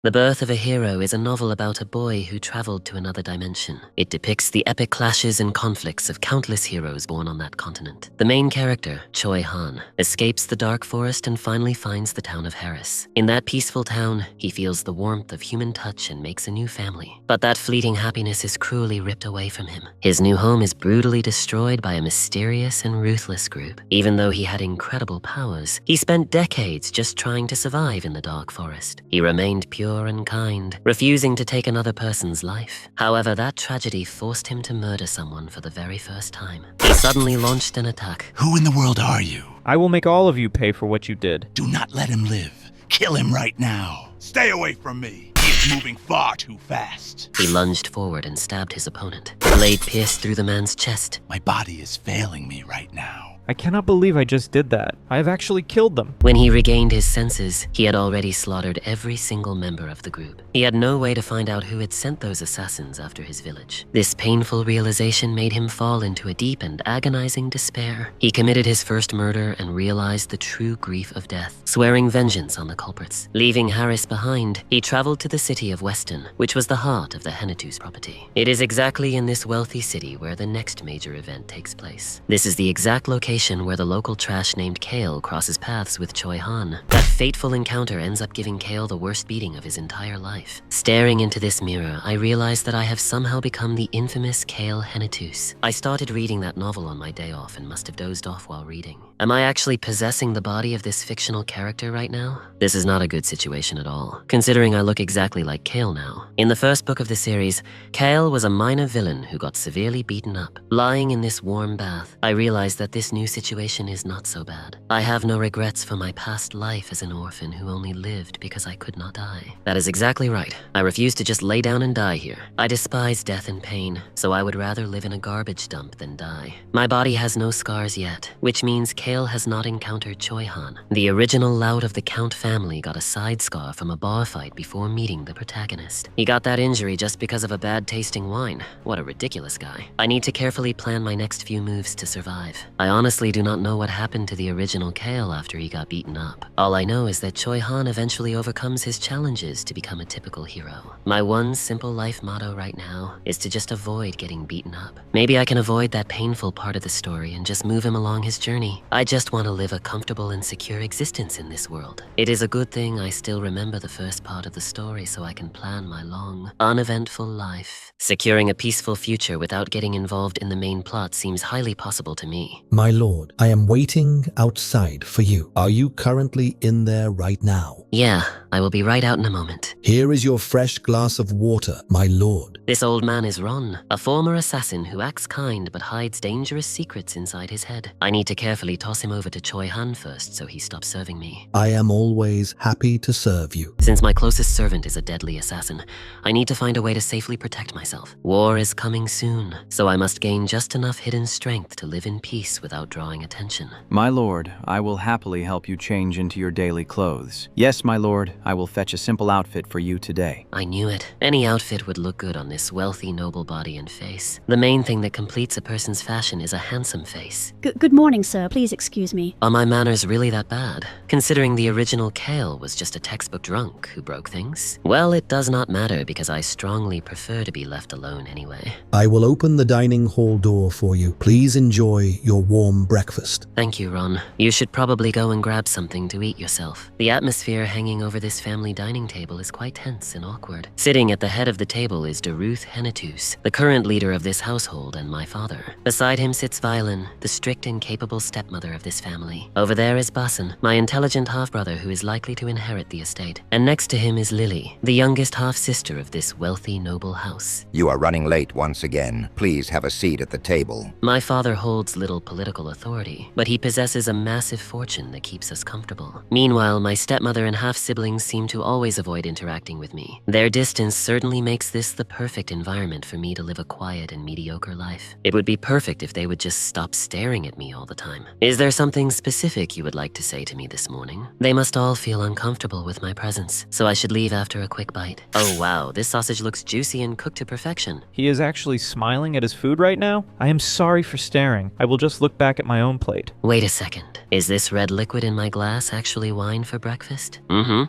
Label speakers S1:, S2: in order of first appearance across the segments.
S1: The Birth of a Hero is a novel about a boy who traveled to another dimension. It depicts the epic clashes and conflicts of countless heroes born on that continent. The main character, Choi Han, escapes the dark forest and finally finds the town of Harris. In that peaceful town, he feels the warmth of human touch and makes a new family. But that fleeting happiness is cruelly ripped away from him. His new home is brutally destroyed by a mysterious and ruthless group. Even though he had incredible powers, he spent decades just trying to survive in the dark forest. He remained pure and kind, refusing to take another person's life. However, that tragedy forced him to murder someone for the very first time. He suddenly launched an attack.
S2: Who in the world are you?
S3: I will make all of you pay for what you did.
S2: Do not let him live. Kill him right now. Stay away from me. He is moving far too fast.
S1: He lunged forward and stabbed his opponent. The blade pierced through the man's chest.
S2: My body is failing me right now.
S3: I cannot believe I just did that. I have actually killed them.
S1: When he regained his senses, he had already slaughtered every single member of the group. He had no way to find out who had sent those assassins after his village. This painful realization made him fall into a deep and agonizing despair. He committed his first murder and realized the true grief of death, swearing vengeance on the culprits. Leaving Harris behind, he traveled to the city of Weston, which was the heart of the Henitus property. It is exactly in this wealthy city where the next major event takes place. This is the exact location where the local trash named Kale crosses paths with Choi Han. That fateful encounter ends up giving Kale the worst beating of his entire life. Staring into this mirror, I realized that I have somehow become the infamous Kale Henitus. I started reading that novel on my day off and must have dozed off while reading. Am I actually possessing the body of this fictional character right now? This is not a good situation at all, considering I look exactly like Kale now. In the first book of the series, Kale was a minor villain who got severely beaten up. Lying in this warm bath, I realized that this new situation is not so bad. I have no regrets for my past life as an orphan who only lived because I could not die. That is exactly right. I refuse to just lay down and die here. I despise death and pain, so I would rather live in a garbage dump than die. My body has no scars yet, which means Kale has not encountered Choi Han. The original lout of the Count family got a side scar from a bar fight before meeting the protagonist. He got that injury just because of a bad-tasting wine. What a ridiculous guy. I need to carefully plan my next few moves to survive. I honestly do not know what happened to the original Kale after he got beaten up. All I know is that Choi Han eventually overcomes his challenges to become a typical hero. My one simple life motto right now is to just avoid getting beaten up. Maybe I can avoid that painful part of the story and just move him along his journey. I just want to live a comfortable and secure existence in this world. It is a good thing I still remember the first part of the story so I can plan my long, uneventful life. Securing a peaceful future without getting involved in the main plot seems highly possible to me.
S4: My lord, I am waiting outside for you. Are you currently in there right now?
S1: Yeah, I will be right out in a moment.
S4: Here is your fresh glass of water, my lord.
S1: This old man is Ron, a former assassin who acts kind but hides dangerous secrets inside his head. I need to carefully toss him over to Choi Han first so he stops serving me.
S4: I am always happy to serve you.
S1: Since my closest servant is a deadly assassin, I need to find a way to safely protect myself. War is coming soon, so I must gain just enough hidden strength to live in peace without drawing attention.
S5: My lord, I will happily help you change into your daily clothes. Yes, my lord, I will fetch a simple outfit for you today.
S1: I knew it. Any outfit would look good on this wealthy, noble body and face. The main thing that completes a person's fashion is a handsome face.
S6: Good morning, sir. Please excuse me.
S1: Are my manners really that bad? Considering the original Kale was just a textbook drunk who broke things? Well, it does not matter because I strongly prefer to be left alone anyway.
S4: I will open the dining hall door for you. Please enjoy your warm breakfast.
S1: Thank you, Ron. You should probably go and grab something to eat yourself. The atmosphere hanging over this family dining table is quite tense and awkward. Sitting at the head of the table is Henitus, the current leader of this household and my father. Beside him sits Violin, the strict and capable stepmother of this family. Over there is Basan, my intelligent half-brother who is likely to inherit the estate. And next to him is Lily, the youngest half-sister of this wealthy, noble house.
S7: You are running late once again. Please have a seat at the table.
S1: My father holds little political authority, but he possesses a massive fortune that keeps us comfortable. Meanwhile, my stepmother and half-siblings seem to always avoid interacting with me. Their distance certainly makes this the perfect perfect environment for me to live a quiet and mediocre life. It would be perfect if they would just stop staring at me all the time. Is there something specific you would like to say to me this morning? They must all feel uncomfortable with my presence, so I should leave after a quick bite. Oh wow, this sausage looks juicy and cooked to perfection.
S3: He is actually smiling at his food right now? I am sorry for staring. I will just look back at my own plate.
S1: Wait a second. Is this red liquid in my glass actually wine for breakfast?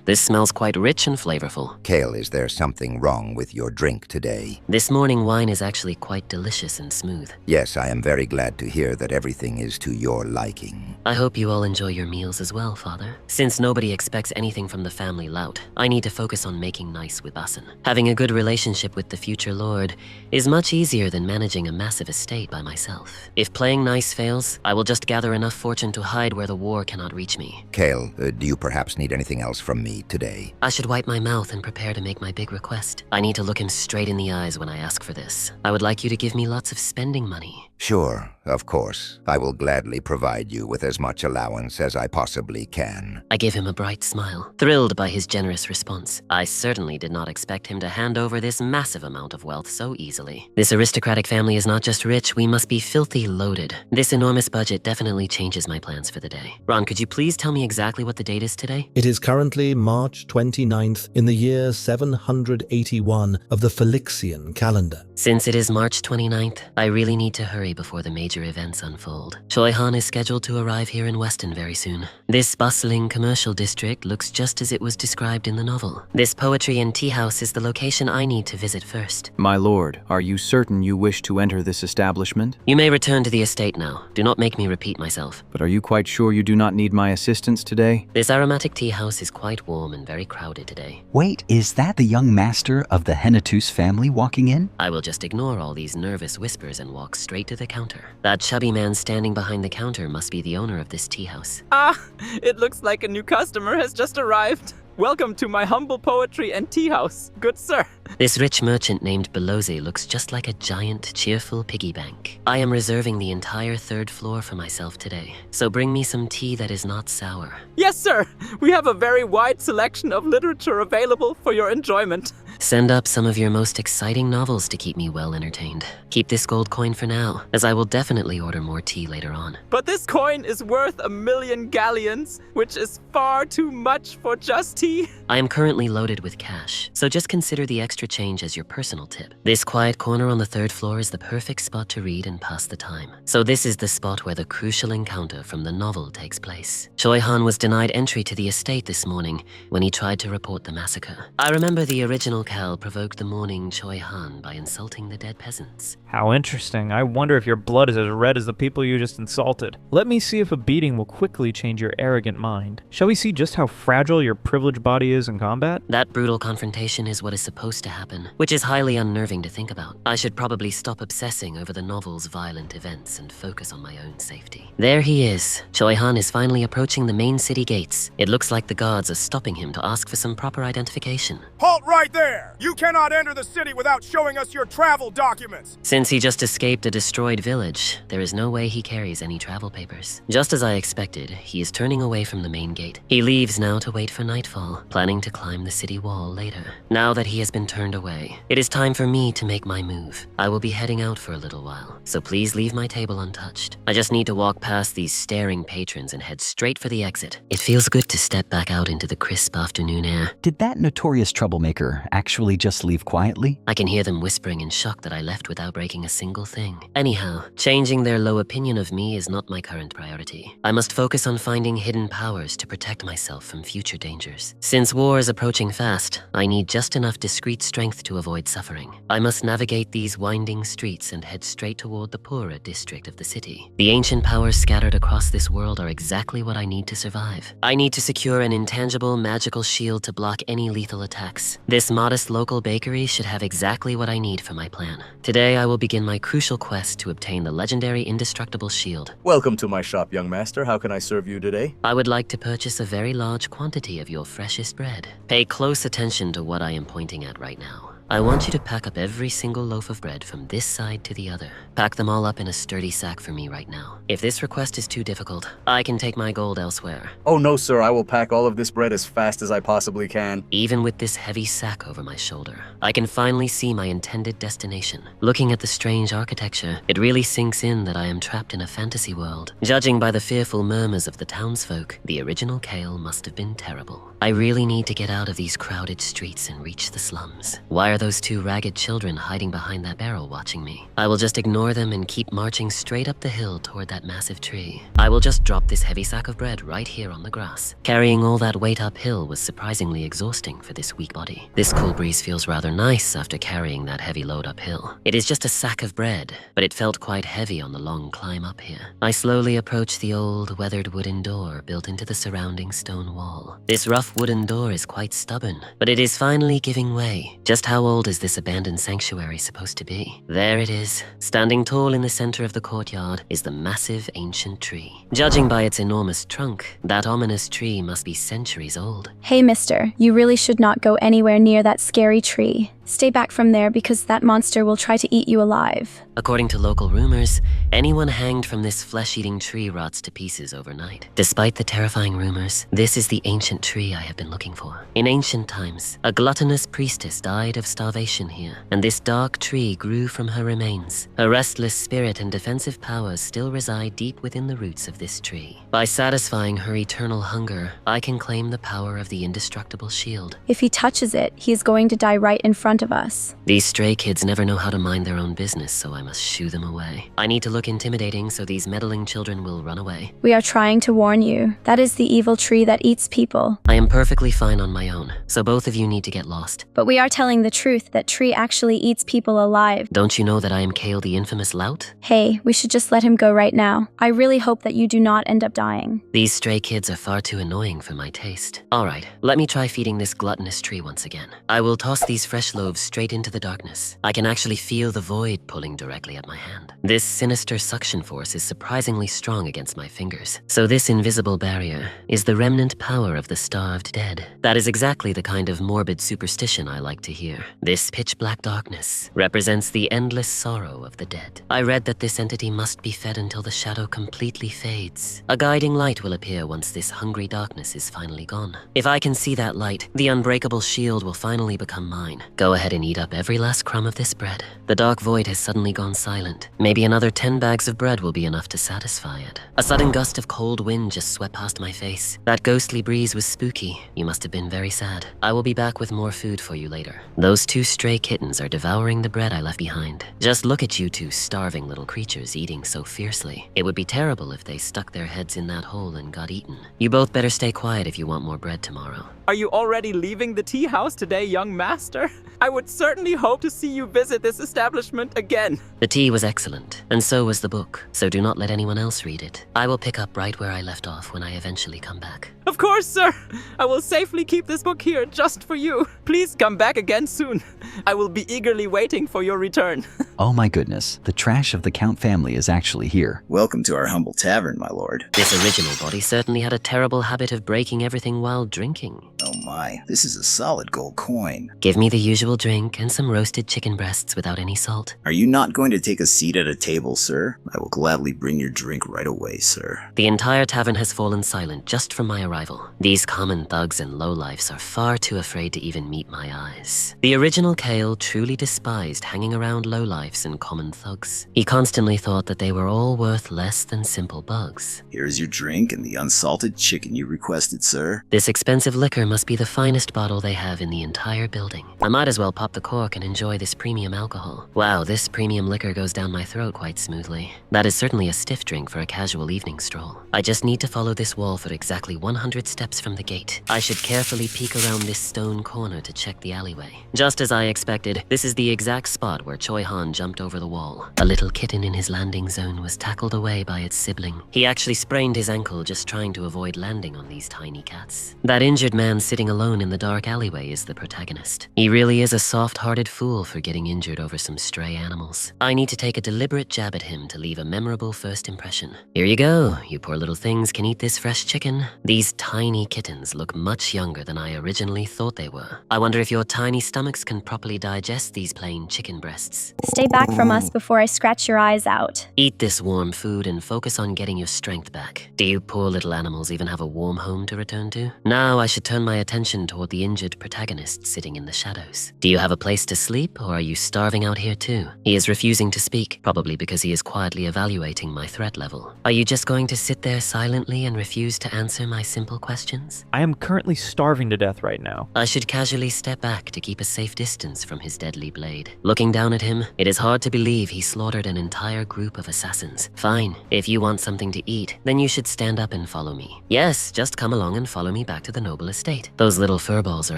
S1: This smells quite rich and flavorful.
S7: Kale, is there something wrong with your drink today?
S1: This morning wine is actually quite delicious and smooth.
S7: Yes, I am very glad to hear that everything is to your liking.
S1: I hope you all enjoy your meals as well, Father. Since nobody expects anything from the family lout, I need to focus on making nice with Basin. Having a good relationship with the future lord is much easier than managing a massive estate by myself. If playing nice fails, I will just gather enough fortune to hide where the war cannot reach me.
S7: Kale, do you perhaps need anything else from me today?
S1: I should wipe my mouth and prepare to make my big request. I need to look him straight in the eyes when I ask for this. I would like you to give me lots of spending money.
S7: Sure, of course. I will gladly provide you with as much allowance as I possibly can.
S1: I gave him a bright smile, thrilled by his generous response. I certainly did not expect him to hand over this massive amount of wealth so easily. This aristocratic family is not just rich, we must be filthy loaded. This enormous budget definitely changes my plans for the day. Ron, could you please tell me exactly what the date is today?
S4: It is currently March 29th in the year 781 of the Felixian calendar.
S1: Since it is March 29th, I really need to hurry before the major events unfold. Choi Han is scheduled to arrive here in Weston very soon. This bustling commercial district looks just as it was described in the novel. This poetry and tea house is the location I need to visit first.
S5: My lord, are you certain you wish to enter this establishment?
S1: You may return to the estate now. Do not make me repeat myself.
S5: But are you quite sure you do not need my assistance today?
S1: This aromatic tea house is quite warm and very crowded today.
S8: Wait, is that the young master of the Henitus family walking in?
S1: I will just ignore all these nervous whispers and walk straight to the counter. That chubby man standing behind the counter must be the owner of this tea house.
S9: Ah, it looks like a new customer has just arrived. Welcome to my humble poetry and tea house, good sir.
S1: This rich merchant named Beloze looks just like a giant, cheerful piggy bank. I am reserving the entire third floor for myself today, so bring me some tea that is not sour.
S9: Yes, sir. We have a very wide selection of literature available for your enjoyment.
S1: Send up some of your most exciting novels to keep me well entertained. Keep this gold coin for now, as I will definitely order more tea later on.
S9: But this coin is worth 1,000,000 galleons, which is far too much for just tea.
S1: I am currently loaded with cash, so just consider the extra change as your personal tip. This quiet corner on the third floor is the perfect spot to read and pass the time. So this is the spot where the crucial encounter from the novel takes place. Choi Han was denied entry to the estate this morning when he tried to report the massacre. I remember the original Kale provoked the mourning Choi Han by insulting the dead peasants.
S3: How interesting. I wonder if your blood is as red as the people you just insulted. Let me see if a beating will quickly change your arrogant mind. Shall we see just how fragile your privileged body is in combat?
S1: That brutal confrontation is what is supposed to happen, which is highly unnerving to think about. I should probably stop obsessing over the novel's violent events and focus on my own safety. There he is. Choi Han is finally approaching the main city gates. It looks like the guards are stopping him to ask for some proper identification.
S10: Halt right there! You cannot enter the city without showing us your travel documents!
S1: Since he just escaped a destroyed village, there is no way he carries any travel papers. Just as I expected, he is turning away from the main gate. He leaves now to wait for nightfall, planning to climb the city wall later. Now that he has been turned away, it is time for me to make my move. I will be heading out for a little while, so please leave my table untouched. I just need to walk past these staring patrons and head straight for the exit. It feels good to step back out into the crisp afternoon air.
S8: Did that notorious troublemaker actually just leave quietly?
S1: I can hear them whispering in shock that I left without breaking a single thing. Anyhow, changing their low opinion of me is not my current priority. I must focus on finding hidden powers to protect myself from future dangers. Since war is approaching fast, I need just enough discrete strength to avoid suffering. I must navigate these winding streets and head straight toward the poorer district of the city. The ancient powers scattered across this world are exactly what I need to survive. I need to secure an intangible magical shield to block any lethal attacks. This modest local bakery should have exactly what I need for my plan. Today I will begin my crucial quest to obtain the legendary indestructible shield.
S11: Welcome to my shop, young master. How can I serve you today?
S1: I would like to purchase a very large quantity of your freshest bread. Pay close attention to what I am pointing at right now. I want you to pack up every single loaf of bread from this side to the other. Pack them all up in a sturdy sack for me right now. If this request is too difficult, I can take my gold elsewhere.
S11: Oh no, sir, I will pack all of this bread as fast as I possibly can.
S1: Even with this heavy sack over my shoulder, I can finally see my intended destination. Looking at the strange architecture, it really sinks in that I am trapped in a fantasy world. Judging by the fearful murmurs of the townsfolk, the original Kale must have been terrible. I really need to get out of these crowded streets and reach the slums. Why are those two ragged children hiding behind that barrel watching me? I will just ignore them and keep marching straight up the hill toward that massive tree. I will just drop this heavy sack of bread right here on the grass. Carrying all that weight uphill was surprisingly exhausting for this weak body. This cool breeze feels rather nice after carrying that heavy load uphill. It is just a sack of bread, but it felt quite heavy on the long climb up here. I slowly approach the old, weathered wooden door built into the surrounding stone wall. This rough wooden door is quite stubborn, but it is finally giving way. Just how old is this abandoned sanctuary supposed to be? There it is. Standing tall in the center of the courtyard is the massive ancient tree. Judging by its enormous trunk, that ominous tree must be centuries old.
S12: Hey mister, you really should not go anywhere near that scary tree. Stay back from there because that monster will try to eat you alive.
S1: According to local rumors, anyone hanged from this flesh-eating tree rots to pieces overnight. Despite the terrifying rumors, this is the ancient tree I have been looking for. In ancient times, a gluttonous priestess died of starvation here, and this dark tree grew from her remains. Her restless spirit and defensive powers still reside deep within the roots of this tree. By satisfying her eternal hunger, I can claim the power of the indestructible shield.
S12: If he touches it, he is going to die right in front of us.
S1: These stray kids never know how to mind their own business, so I must shoo them away. I need to look intimidating so these meddling children will run away.
S12: We are trying to warn you. That is the evil tree that eats people.
S1: I am perfectly fine on my own, so both of you need to get lost.
S12: But we are telling the truth that tree actually eats people alive.
S1: Don't you know that I am Kale the infamous lout?
S12: Hey, we should just let him go right now. I really hope that you do not end up dying.
S1: These stray kids are far too annoying for my taste. Alright, let me try feeding this gluttonous tree once again. I will toss these fresh loaves straight into the darkness. I can actually feel the void pulling directly at my hand. This sinister suction force is surprisingly strong against my fingers. So this invisible barrier is the remnant power of the starved dead. That is exactly the kind of morbid superstition I like to hear. This pitch black darkness represents the endless sorrow of the dead. I read that this entity must be fed until the shadow completely fades. A guiding light will appear once this hungry darkness is finally gone. If I can see that light, the unbreakable shield will finally become mine. Go ahead and eat up every last crumb of this bread. The dark void has suddenly gone silent. Maybe another 10 bags of bread will be enough to satisfy it. A sudden gust of cold wind just swept past my face. That ghostly breeze was spooky. You must have been very sad. I will be back with more food for you later. Those two stray kittens are devouring the bread I left behind. Just look at you two starving little creatures eating so fiercely. It would be terrible if they stuck their heads in that hole and got eaten. You both better stay quiet if you want more bread tomorrow.
S9: Are you already leaving the tea house today, young master? I would certainly hope to see you visit this establishment again.
S1: The tea was excellent, and so was the book, so do not let anyone else read it. I will pick up right where I left off when I eventually come back.
S9: Of course, sir. I will safely keep this book here just for you. Please come back again soon. I will be eagerly waiting for your return.
S8: Oh my goodness, the trash of the Count family is actually here.
S13: Welcome to our humble tavern, my lord.
S1: This original body certainly had a terrible habit of breaking everything while drinking.
S13: Oh my, this is a solid gold coin.
S1: Give me the usual drink and some roasted chicken breasts without any salt.
S13: Are you not going to take a seat at a table, sir? I will gladly bring your drink right away, sir.
S1: The entire tavern has fallen silent just from my arrival. These common thugs and lowlifes are far too afraid to even meet my eyes. The original Kale truly despised hanging around lowlifes and common thugs. He constantly thought that they were all worth less than simple bugs.
S13: Here's your drink and the unsalted chicken you requested, sir.
S1: This expensive liquor must be the finest bottle they have in the entire building. I might as well pop the cork and enjoy this premium alcohol. Wow, this premium liquor goes down my throat quite smoothly. That is certainly a stiff drink for a casual evening stroll. I just need to follow this wall for exactly 100 steps from the gate. I should carefully peek around this stone corner to check the alleyway. Just as I expected, this is the exact spot where Choi Han jumped over the wall. A little kitten in his landing zone was tackled away by its sibling. He actually sprained his ankle just trying to avoid landing on these tiny cats. That injured man sitting alone in the dark alleyway is the protagonist. He really is a soft-hearted fool for getting injured over some stray animals. I need to take a deliberate jab at him to leave a memorable first impression. Here you go. You poor little things can eat this fresh chicken. These tiny kittens look much younger than I originally thought they were. I wonder if your tiny stomachs can properly digest these plain chicken breasts.
S12: Stay back from us before I scratch your eyes out.
S1: Eat this warm food and focus on getting your strength back. Do you poor little animals even have a warm home to return to? Now I should turn my attention toward the injured protagonist sitting in the shadows. Do you have a place to sleep, or are you starving out here too? He is refusing to speak, probably because he is quietly evaluating my threat level. Are you just going to sit there silently and refuse to answer my simple questions?
S3: I am currently starving to death right now.
S1: I should casually step back to keep a safe distance from his deadly blade. Looking down at him, it is hard to believe he slaughtered an entire group of assassins. Fine, if you want something to eat, then you should stand up and follow me. Yes, just come along and follow me back to the noble estate. Those little furballs are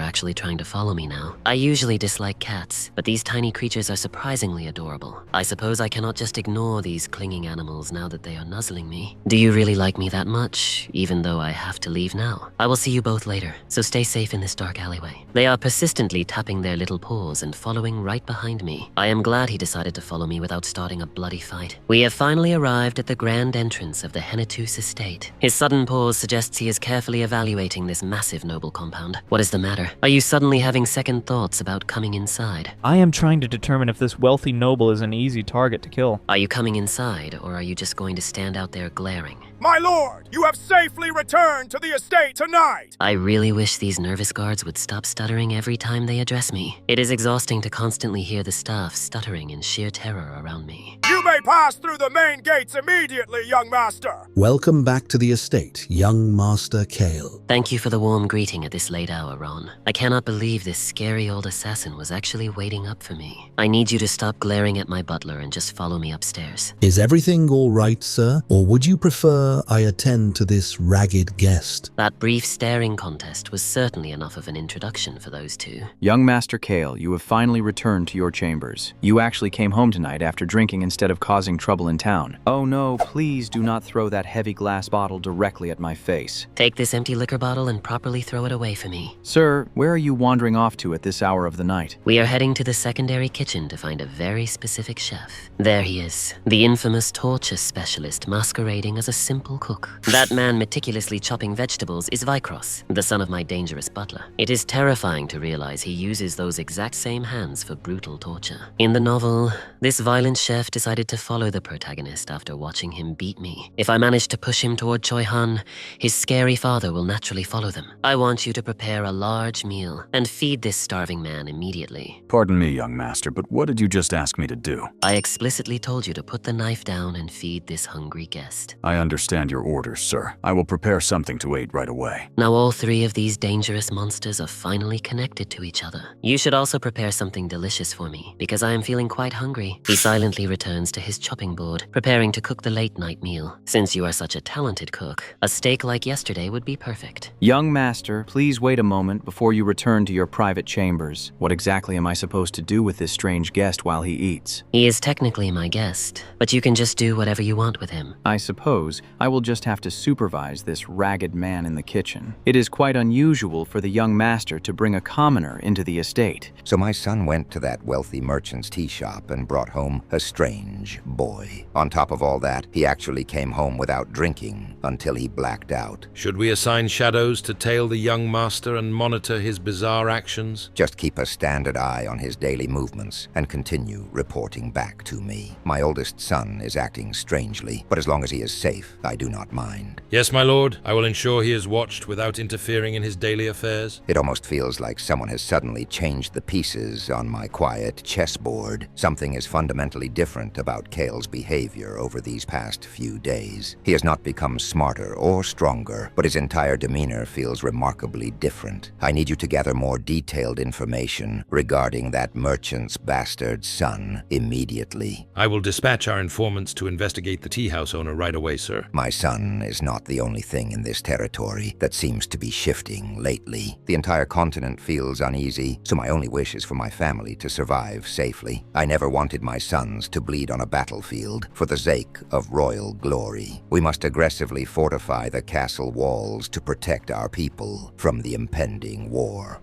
S1: actually trying to follow me now. I usually dislike cats, but these tiny creatures are surprisingly adorable. I suppose I cannot just ignore these clinging animals now that they are nuzzling me. Do you really like me that much, even though I have to leave now? I will see you both later, so stay safe in this dark alleyway. They are persistently tapping their little paws and following right behind me. I am glad he decided to follow me without starting a bloody fight. We have finally arrived at the grand entrance of the Henitus estate. His sudden pause suggests he is carefully evaluating this massive noble compound. What is the matter? Are you suddenly having second thoughts about coming inside?
S3: I am trying to determine if this wealthy noble is an easy target to kill.
S1: Are you coming inside, or are you just going to stand out there glaring?
S10: My lord, you have safely returned to the estate tonight!
S1: I really wish these nervous guards would stop stuttering every time they address me. It is exhausting to constantly hear the staff stuttering in sheer terror around me.
S10: You may pass through the main gates immediately, young master!
S4: Welcome back to the estate, young Master Kale.
S1: Thank you for the warm greeting at this late hour, Ron. I cannot believe this scary old assassin was actually waiting up for me. I need you to stop glaring at my butler and just follow me upstairs.
S4: Is everything all right, sir? Or would you prefer I attend to this ragged guest?
S1: That brief staring contest was certainly enough of an introduction for those two.
S5: Young Master Kale, you have finally returned to your chambers. You actually came home tonight after drinking instead of causing trouble in town. Oh no, please do not throw that heavy glass bottle directly at my face.
S1: Take this empty liquor bottle and properly throw it away for me.
S5: Sir, where are you wandering off to at this hour of the night?
S1: We are heading to the secondary kitchen to find a very specific chef. There he is, the infamous torture specialist masquerading as a simple cook. That man meticulously chopping vegetables is Vicross, the son of my dangerous butler. It is terrifying to realize he uses those exact same hands for brutal torture. In the novel, this violent chef decided to follow the protagonist after watching him beat me. If I manage to push him toward Choi Han, his scary father will naturally follow them. I want you to prepare a large meal and feed this starving man immediately.
S14: Pardon me, young master, but what did you just ask me to do?
S1: I explicitly told you to put the knife down and feed this hungry guest.
S14: I understand your orders, sir. I will prepare something to eat right away.
S1: Now all three of these dangerous monsters are finally connected to each other. You should also prepare something delicious for me, because I am feeling quite hungry. He silently returns to his chopping board, preparing to cook the late-night meal. Since you are such a talented cook, a steak like yesterday would be perfect.
S5: Young master, please wait a moment before you return to your private chambers. What exactly am I supposed to do with this strange guest while he eats?
S1: He is technically my guest, but you can just do whatever you want with him.
S5: I suppose I will just have to supervise this ragged man in the kitchen. It is quite unusual for the young master to bring a commoner into the estate.
S7: So my son went to that wealthy merchant's tea shop and brought home a strange boy. On top of all that, he actually came home without drinking until he blacked out.
S15: Should we assign shadows to tail the young master and monitor his bizarre actions?
S7: Just keep a standard eye on his daily movements and continue reporting back to me. My oldest son is acting strangely, but as long as he is safe, I do not mind.
S15: Yes, my lord. I will ensure he is watched without interfering in his daily affairs.
S7: It almost feels like someone has suddenly changed the pieces on my quiet chessboard. Something is fundamentally different about about Kale's behavior over these past few days. He has not become smarter or stronger, but his entire demeanor feels remarkably different. I need you to gather more detailed information regarding that merchant's bastard son immediately.
S15: I will dispatch our informants to investigate the tea house owner right away, sir.
S7: My son is not the only thing in this territory that seems to be shifting lately. The entire continent feels uneasy, so my only wish is for my family to survive safely. I never wanted my sons to bleed on a battlefield for the sake of royal glory. We must aggressively fortify the castle walls to protect our people from the impending war.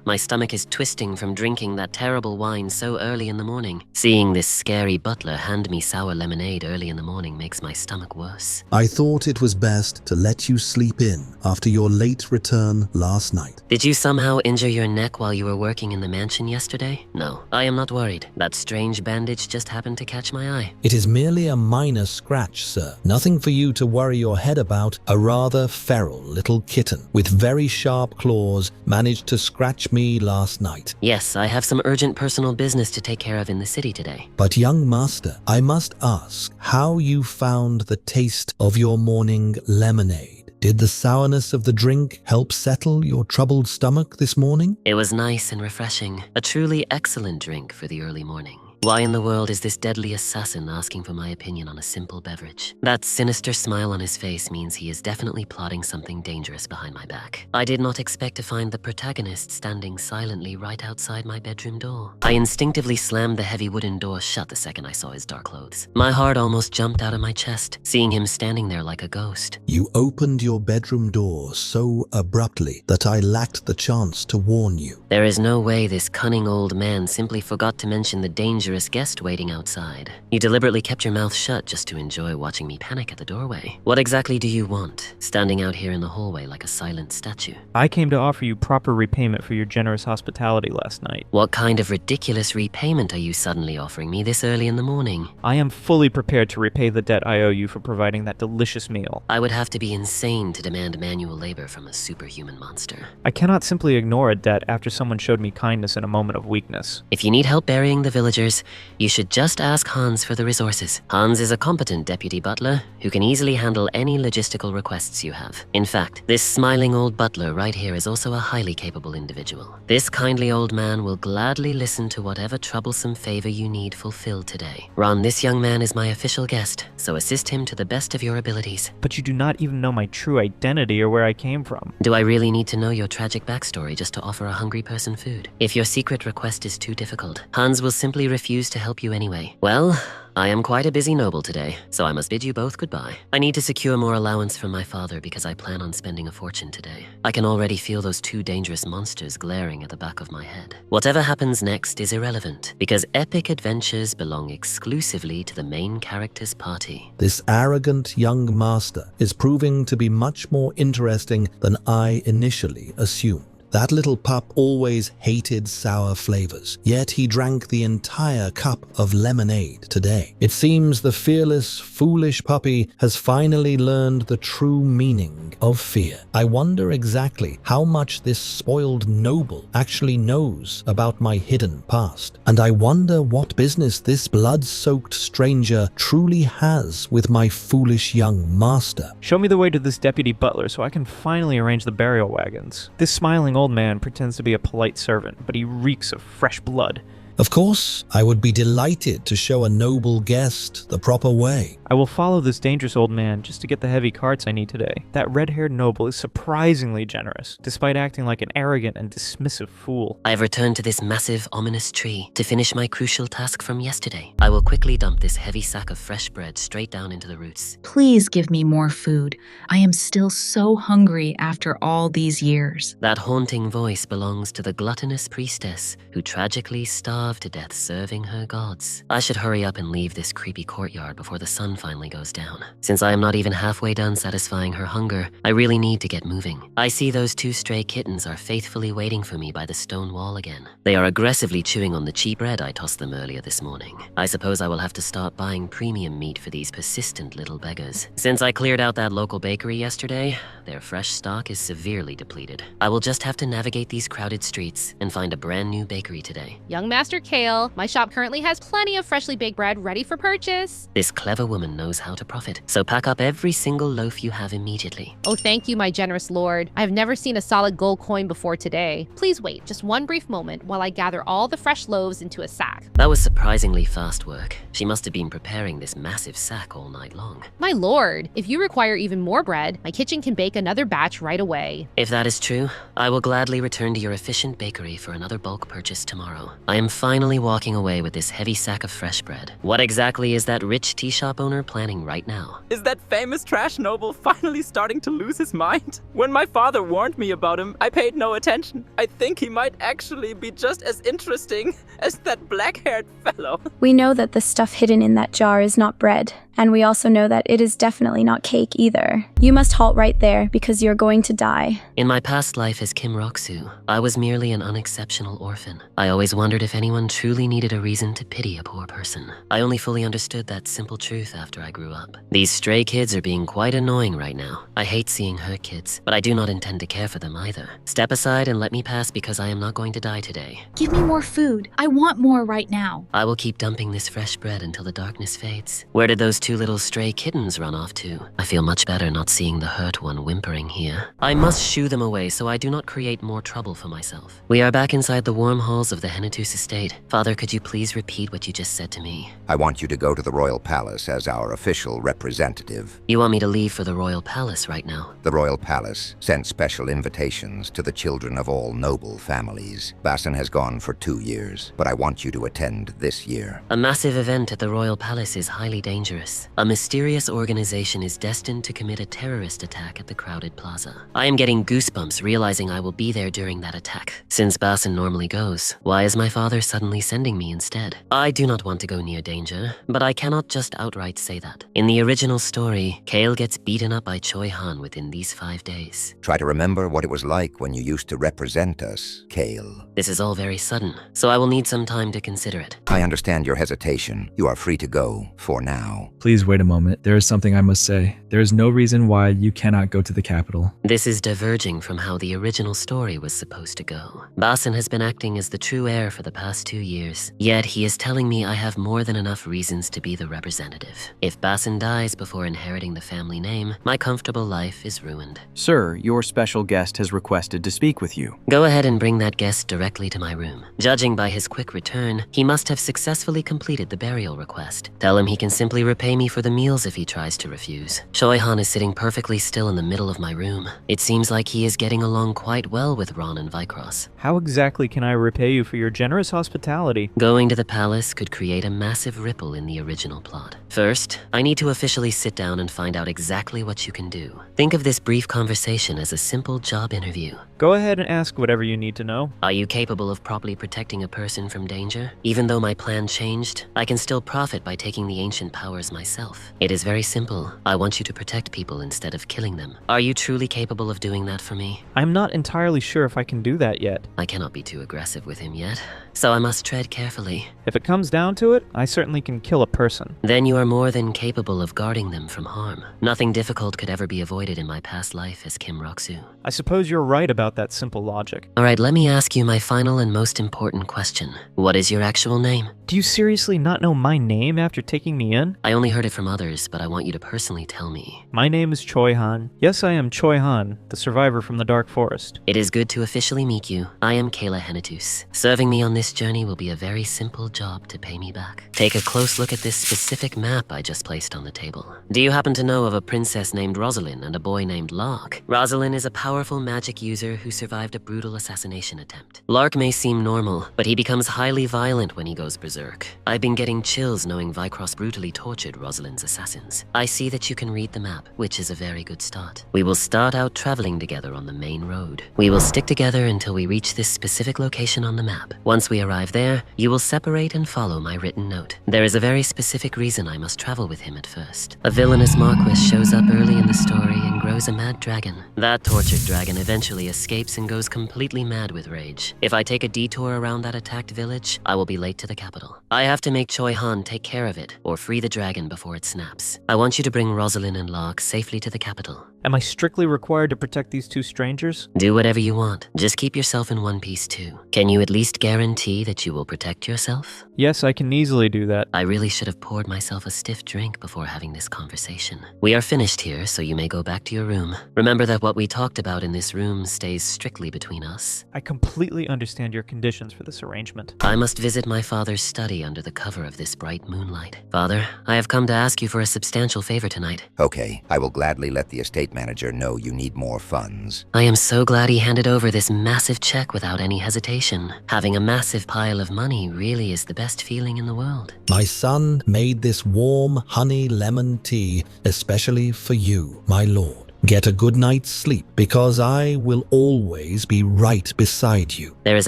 S1: My stomach is twisting from drinking that terrible wine so early in the morning. Seeing this scary butler hand me sour lemonade early in the morning makes my stomach worse.
S4: I thought it was best to let you sleep in after your late return last night.
S1: Did you somehow injure your neck while you were working in the mansion yesterday? No, I am not worried. That strange bandage just happened to catch my eye.
S4: It is merely a minor scratch, sir. Nothing for you to worry your head about. A rather feral little kitten with very sharp claws managed to scratch me last night.
S1: Yes, I have some urgent personal business to take care of in the city today.
S4: But young master, I must ask how you found the taste of your morning lemonade. Did the sourness of the drink help settle your troubled stomach this morning?
S1: It was nice and refreshing. A truly excellent drink for the early morning. Why in the world is this deadly assassin asking for my opinion on a simple beverage? That sinister smile on his face means he is definitely plotting something dangerous behind my back. I did not expect to find the protagonist standing silently right outside my bedroom door. I instinctively slammed the heavy wooden door shut the second I saw his dark clothes. My heart almost jumped out of my chest, seeing him standing there like a ghost.
S4: You opened your bedroom door so abruptly that I lacked the chance to warn you.
S1: There is no way this cunning old man simply forgot to mention the danger guest waiting outside. You deliberately kept your mouth shut just to enjoy watching me panic at the doorway. What exactly do you want, standing out here in the hallway like a silent statue?
S3: I came to offer you proper repayment for your generous hospitality last night.
S1: What kind of ridiculous repayment are you suddenly offering me this early in the morning?
S3: I am fully prepared to repay the debt I owe you for providing that delicious meal.
S1: I would have to be insane to demand manual labor from a superhuman monster.
S3: I cannot simply ignore a debt after someone showed me kindness in a moment of weakness.
S1: If you need help burying the villagers, you should just ask Hans for the resources. Hans is a competent deputy butler who can easily handle any logistical requests you have. In fact, this smiling old butler right here is also a highly capable individual. This kindly old man will gladly listen to whatever troublesome favor you need fulfilled today. Ron, this young man is my official guest, so assist him to the best of your abilities.
S3: But you do not even know my true identity or where I came from.
S1: Do I really need to know your tragic backstory just to offer a hungry person food? If your secret request is too difficult, Hans will simply refuse to help you anyway. Well, I am quite a busy noble today, so I must bid you both goodbye. I need to secure more allowance from my father because I plan on spending a fortune today. I can already feel those two dangerous monsters glaring at the back of my head. Whatever happens next is irrelevant, because epic adventures belong exclusively to the main character's party.
S4: This arrogant young master is proving to be much more interesting than I initially assumed. That little pup always hated sour flavors, yet he drank the entire cup of lemonade today. It seems the fearless, foolish puppy has finally learned the true meaning of fear. I wonder exactly how much this spoiled noble actually knows about my hidden past. And I wonder what business this blood-soaked stranger truly has with my foolish young master.
S3: Show me the way to this deputy butler so I can finally arrange the burial wagons. This smiling old man pretends to be a polite servant, but he reeks of fresh blood.
S4: Of course, I would be delighted to show a noble guest the proper way.
S3: I will follow this dangerous old man just to get the heavy carts I need today. That red-haired noble is surprisingly generous, despite acting like an arrogant and dismissive fool.
S1: I have returned to this massive, ominous tree to finish my crucial task from yesterday. I will quickly dump this heavy sack of fresh bread straight down into the roots.
S16: Please give me more food. I am still so hungry after all these years.
S1: That haunting voice belongs to the gluttonous priestess who tragically starved to death serving her gods. I should hurry up and leave this creepy courtyard before the sun finally goes down. Since I am not even halfway done satisfying her hunger, I really need to get moving. I see those two stray kittens are faithfully waiting for me by the stone wall again. They are aggressively chewing on the cheap bread I tossed them earlier this morning. I suppose I will have to start buying premium meat for these persistent little beggars. Since I cleared out that local bakery yesterday, their fresh stock is severely depleted. I will just have to navigate these crowded streets and find a brand new bakery today.
S17: Young master Mr. Kale. My shop currently has plenty of freshly baked bread ready for purchase.
S1: This clever woman knows how to profit, so pack up every single loaf you have immediately.
S17: Oh, thank you, my generous lord. I have never seen a solid gold coin before today. Please wait just one brief moment while I gather all the fresh loaves into a sack.
S1: That was surprisingly fast work. She must have been preparing this massive sack all night long.
S17: My lord, if you require even more bread, my kitchen can bake another batch right away.
S1: If that is true, I will gladly return to your efficient bakery for another bulk purchase tomorrow. I am finally walking away with this heavy sack of fresh bread. What exactly is that rich tea shop owner planning right now?
S9: Is that famous trash noble finally starting to lose his mind? When my father warned me about him, I paid no attention. I think he might actually be just as interesting as that black-haired fellow.
S12: We know that the stuff hidden in that jar is not bread, and we also know that it is definitely not cake either. You must halt right there because you're going to die.
S1: In my past life as Kim Roksu, I was merely an unexceptional orphan. I always wondered if anyone truly needed a reason to pity a poor person. I only fully understood that simple truth after I grew up. These stray kids are being quite annoying right now. I hate seeing hurt kids, but I do not intend to care for them either. Step aside and let me pass because I am not going to die today.
S16: Give me more food. I want more right now.
S1: I will keep dumping this fresh bread until the darkness fades. Where did those two little stray kittens run off to? I feel much better not seeing the hurt one whimpering here. I must shoo them away so I do not create more trouble for myself. We are back inside the warm halls of the Henitus estate. Father, could you please repeat what you just said to me?
S7: I want you to go to the royal palace as our official representative.
S1: You want me to leave for the royal palace right now?
S7: The royal palace sent special invitations to the children of all noble families. Basin has gone for 2 years, but I want you to attend this year.
S1: A massive event at the royal palace is highly dangerous. A mysterious organization is destined to commit a terrorist attack at the crowded plaza. I am getting goosebumps realizing I will be there during that attack. Since Basin normally goes, why is my father suddenly sending me instead? I do not want to go near danger, but I cannot just outright say that. In the original story, Kale gets beaten up by Choi Han within these 5 days.
S7: Try to remember what it was like when you used to represent us, Kale.
S1: This is all very sudden, so I will need some time to consider it.
S7: I understand your hesitation. You are free to go for now.
S18: Please wait a moment. There is something I must say. There is no reason why you cannot go to the capital.
S1: This is diverging from how the original story was supposed to go. Basin has been acting as the true heir for the past 2 years, yet he is telling me I have more than enough reasons to be the representative. If Basin dies before inheriting the family name, my comfortable life is ruined.
S5: Sir, your special guest has requested to speak with you.
S1: Go ahead and bring that guest directly to my room. Judging by his quick return, he must have successfully completed the burial request. Tell him he can simply repay me for the meals if he tries to refuse. Choi Han is sitting perfectly still in the middle of my room. It seems like he is getting along quite well with Ron and Vicross.
S3: How exactly can I repay you for your generous hospitality?
S1: Going to the palace could create a massive ripple in the original plot. First, I need to officially sit down and find out exactly what you can do. Think of this brief conversation as a simple job interview.
S3: Go ahead and ask whatever you need to know.
S1: Are you capable of properly protecting a person from danger? Even though my plan changed, I can still profit by taking the ancient powers myself. It is very simple. I want you to protect people instead of killing them. Are you truly capable of doing that for me?
S3: I'm not entirely sure if I can do that yet.
S1: I cannot be too aggressive with him yet, so I must tread carefully.
S3: If it comes down to it, I certainly can kill a person.
S1: Then you are more than capable of guarding them from harm. Nothing difficult could ever be avoided in my past life as Kim Roksu.
S3: I suppose you're right about that simple logic.
S1: Alright, let me ask you my final and most important question. What is your actual name?
S3: Do you seriously not know my name after taking me in?
S1: I only heard it from others, but I want you to personally tell me.
S3: My name is Choi Han. Yes, I am Choi Han, the survivor from the Dark Forest.
S1: It is good to officially meet you. I am Kale Henitus. Serving me on this journey will be a very simple job to pay me back. Take a close look at this specific map I just placed on the table. Do you happen to know of a princess named Rosalind and a boy named Lark? Rosalind is a powerful magic user who survived a brutal assassination attempt. Lark may seem normal, but he becomes highly violent when he goes berserk. I've been getting chills knowing Vicross brutally tortured Rosalind's assassins. I see that you can read the map, which is a very good start. We will start out traveling together on the main road. We will stick together until we reach this specific location on the map. Once we arrive there, you will separate and follow my written note. There is a very specific reason I must travel with him at first. A villainous Marquis shows up early in the story and grows a mad dragon. That tortured dragon eventually escapes and goes completely mad with rage. If I take a detour around that attacked village, I will be late to the capital. I have to make Choi Han take care of it, or free the dragon before it snaps. I want you to bring Rosalind and Lark safely to the capital.
S3: Am I strictly required to protect these two strangers?
S1: Do whatever you want. Just keep yourself in one piece too. Can you at least guarantee that you will protect yourself?
S3: Yes, I can easily do that.
S1: I really should have poured myself a stiff drink before having this conversation. We are finished here, so you may go back to your room. Remember that what we talked about in this room stays strictly between us.
S3: I completely understand your conditions for this arrangement.
S1: I must visit my father's study under the cover of this bright moonlight. Father, I have come to ask you for a substantial favor tonight.
S7: Okay, I will gladly let the estate manager know you need more funds.
S1: I am so glad he handed over this massive check without any hesitation. Having a massive pile of money really is the best feeling in the world.
S4: My son made this warm honey lemon tea especially for you, my lord. Get a good night's sleep, because I will always be right beside you.
S1: There is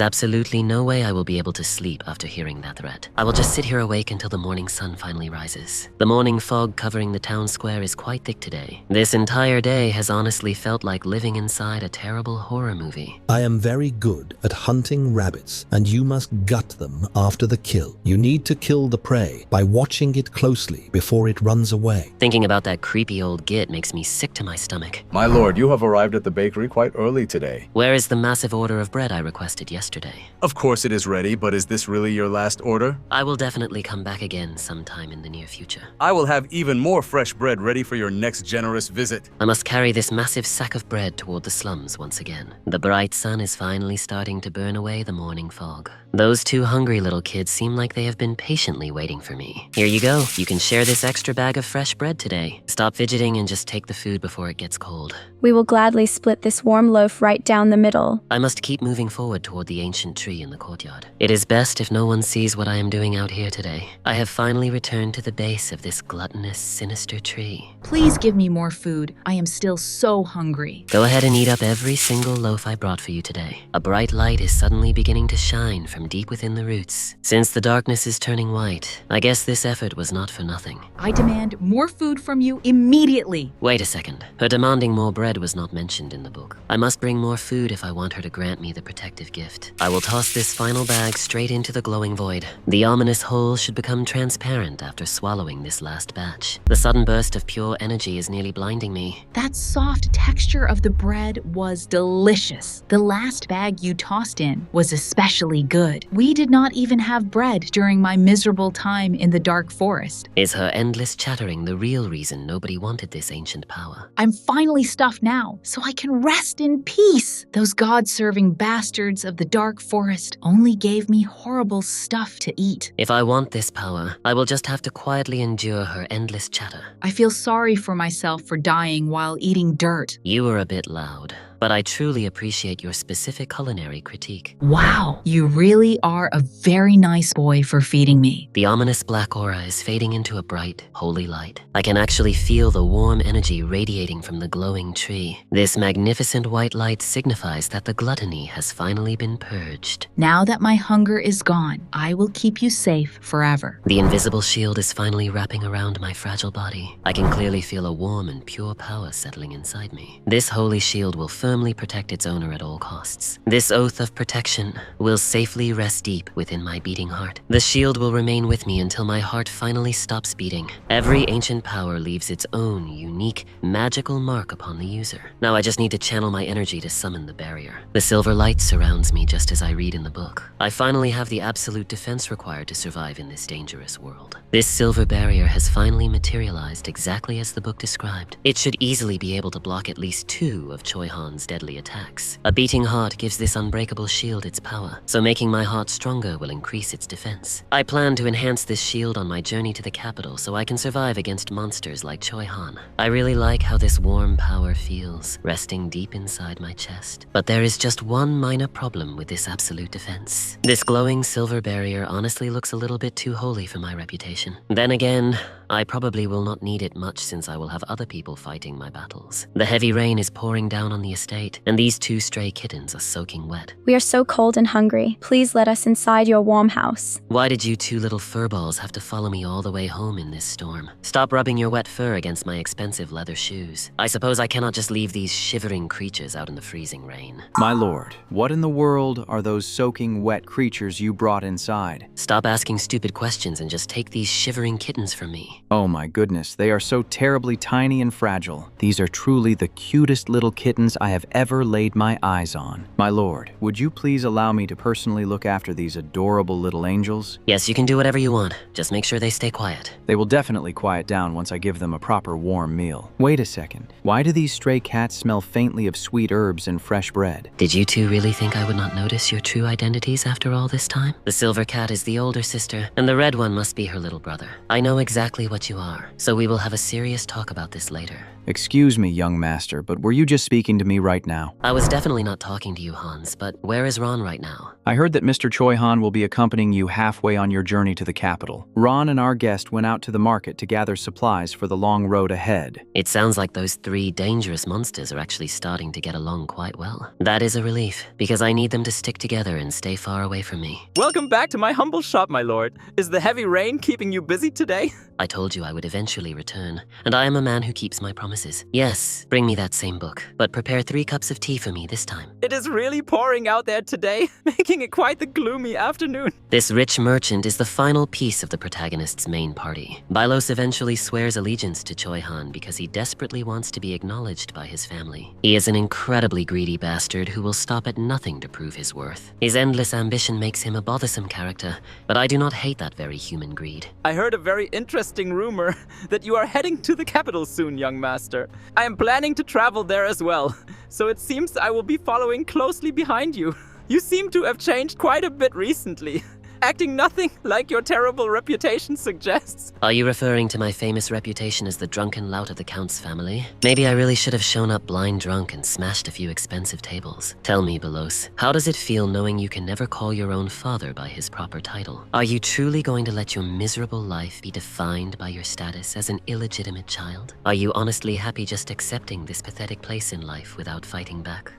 S1: absolutely no way I will be able to sleep after hearing that threat. I will just sit here awake until the morning sun finally rises. The morning fog covering the town square is quite thick today. This entire day has honestly felt like living inside a terrible horror movie.
S4: I am very good at hunting rabbits, and you must gut them after the kill. You need to kill the prey by watching it closely before it runs away.
S1: Thinking about that creepy old git makes me sick to my stomach.
S11: My lord, you have arrived at the bakery quite early today.
S1: Where is the massive order of bread I requested yesterday?
S11: Of course it is ready, but is this really your last order?
S1: I will definitely come back again sometime in the near future.
S11: I will have even more fresh bread ready for your next generous visit.
S1: I must carry this massive sack of bread toward the slums once again. The bright sun is finally starting to burn away the morning fog. Those two hungry little kids seem like they have been patiently waiting for me. Here you go. You can share this extra bag of fresh bread today. Stop fidgeting and just take the food before it gets cold.
S12: We will gladly split this warm loaf right down the middle.
S1: I must keep moving forward toward the ancient tree in the courtyard. It is best if no one sees what I am doing out here today. I have finally returned to the base of this gluttonous, sinister tree.
S16: Please give me more food. I am still so hungry.
S1: Go ahead and eat up every single loaf I brought for you today. A bright light is suddenly beginning to shine from deep within the roots. Since the darkness is turning white, I guess this effort was not for nothing.
S16: I demand more food from you immediately.
S1: Wait a second. Her demanding more bread was not mentioned in the book. I must bring more food if I want her to grant me the protective gift. I will toss this final bag straight into the glowing void. The ominous hole should become transparent after swallowing this last batch. The sudden burst of pure energy is nearly blinding me.
S16: That soft texture of the bread was delicious. The last bag you tossed in was especially good. We did not even have bread during my miserable time in the dark forest.
S1: Is her endless chattering the real reason nobody wanted this ancient power?
S16: I'm finally stuffed now, so I can rest in peace. Those God-serving bastards of the dark forest only gave me horrible stuff to eat.
S1: If I want this power, I will just have to quietly endure her endless chatter.
S16: I feel sorry for myself for dying while eating dirt.
S1: You were a bit loud, but I truly appreciate your specific culinary critique.
S16: Wow, you really are a very nice boy for feeding me.
S1: The ominous black aura is fading into a bright, holy light. I can actually feel the warm energy radiating from the glowing tree. This magnificent white light signifies that the gluttony has finally been purged.
S16: Now that my hunger is gone, I will keep you safe forever.
S1: The invisible shield is finally wrapping around my fragile body. I can clearly feel a warm and pure power settling inside me. This holy shield will firmly protect its owner at all costs. This oath of protection will safely rest deep within my beating heart. The shield will remain with me until my heart finally stops beating. Every ancient power leaves its own unique, magical mark upon the user. Now I just need to channel my energy to summon the barrier. The silver light surrounds me just as I read in the book. I finally have the absolute defense required to survive in this dangerous world. This silver barrier has finally materialized exactly as the book described. It should easily be able to block at least 2 of Choi Han's deadly attacks. A beating heart gives this unbreakable shield its power, so making my heart stronger will increase its defense. I plan to enhance this shield on my journey to the capital so I can survive against monsters like Choi Han. I really like how this warm power feels, resting deep inside my chest. But there is just one minor problem with this absolute defense. This glowing silver barrier honestly looks a little bit too holy for my reputation. Then again, I probably will not need it much since I will have other people fighting my battles. The heavy rain is pouring down on the estate, and these 2 stray kittens are soaking wet.
S12: We are so cold and hungry. Please let us inside your warm house.
S1: Why did you 2 little furballs have to follow me all the way home in this storm? Stop rubbing your wet fur against my expensive leather shoes. I suppose I cannot just leave these shivering creatures out in the freezing rain.
S5: My lord, what in the world are those soaking wet creatures you brought inside?
S1: Stop asking stupid questions and just take these shivering kittens from me. me.
S5: Oh my goodness, they are so terribly tiny and fragile. These are truly the cutest little kittens I have ever laid my eyes on. My lord, would you please allow me to personally look after these adorable little angels?
S1: Yes, you can do whatever you want. Just make sure they stay quiet.
S5: They will definitely quiet down once I give them a proper warm meal. Wait a second. Why do these stray cats smell faintly of sweet herbs and fresh bread?
S1: Did you two really think I would not notice your true identities after all this time? The silver cat is the older sister, and the red one must be her little brother. I know exactly what you are, so we will have a serious talk about this later.
S5: Excuse me, young master, but were you just speaking to me right now?
S1: I was definitely not talking to you, Hans, but where is Ron right now?
S5: I heard that Mr. Choi Han will be accompanying you halfway on your journey to the capital. Ron and our guest went out to the market to gather supplies for the long road ahead.
S1: It sounds like those 3 dangerous monsters are actually starting to get along quite well. That is a relief, because I need them to stick together and stay far away from me.
S9: Welcome back to my humble shop, my lord. Is the heavy rain keeping you busy today?
S1: I told you I would eventually return, and I am a man who keeps my promises. Yes, bring me that same book, but prepare 3 cups of tea for me this time.
S9: It is really pouring out there today, making it quite the gloomy afternoon.
S1: This rich merchant is the final piece of the protagonist's main party. Bylos eventually swears allegiance to Choi Han because he desperately wants to be acknowledged by his family. He is an incredibly greedy bastard who will stop at nothing to prove his worth. His endless ambition makes him a bothersome character, but I do not hate that very human greed.
S9: I heard a very interesting rumor that you are heading to the capital soon, young master. I am planning to travel there as well, so it seems I will be following closely behind you. You seem to have changed quite a bit recently, acting nothing like your terrible reputation suggests.
S1: Are you referring to my famous reputation as the drunken lout of the Count's family? Maybe I really should have shown up blind drunk and smashed a few expensive tables. Tell me, Belos, how does it feel knowing you can never call your own father by his proper title? Are you truly going to let your miserable life be defined by your status as an illegitimate child? Are you honestly happy just accepting this pathetic place in life without fighting back?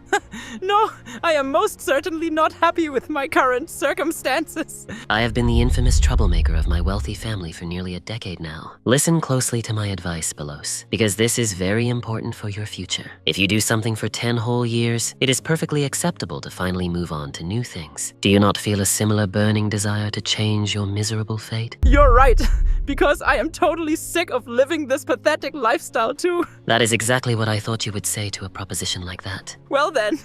S9: No, I am most certainly not happy with my current circumstances.
S1: I have been the infamous troublemaker of my wealthy family for nearly a decade now. Listen closely to my advice, Belos, because this is very important for your future. If you do something for 10 whole years, it is perfectly acceptable to finally move on to new things. Do you not feel a similar burning desire to change your miserable fate?
S9: You're right, because I am totally sick of living this pathetic lifestyle too.
S1: That is exactly what I thought you would say to a proposition like that.
S9: Well then,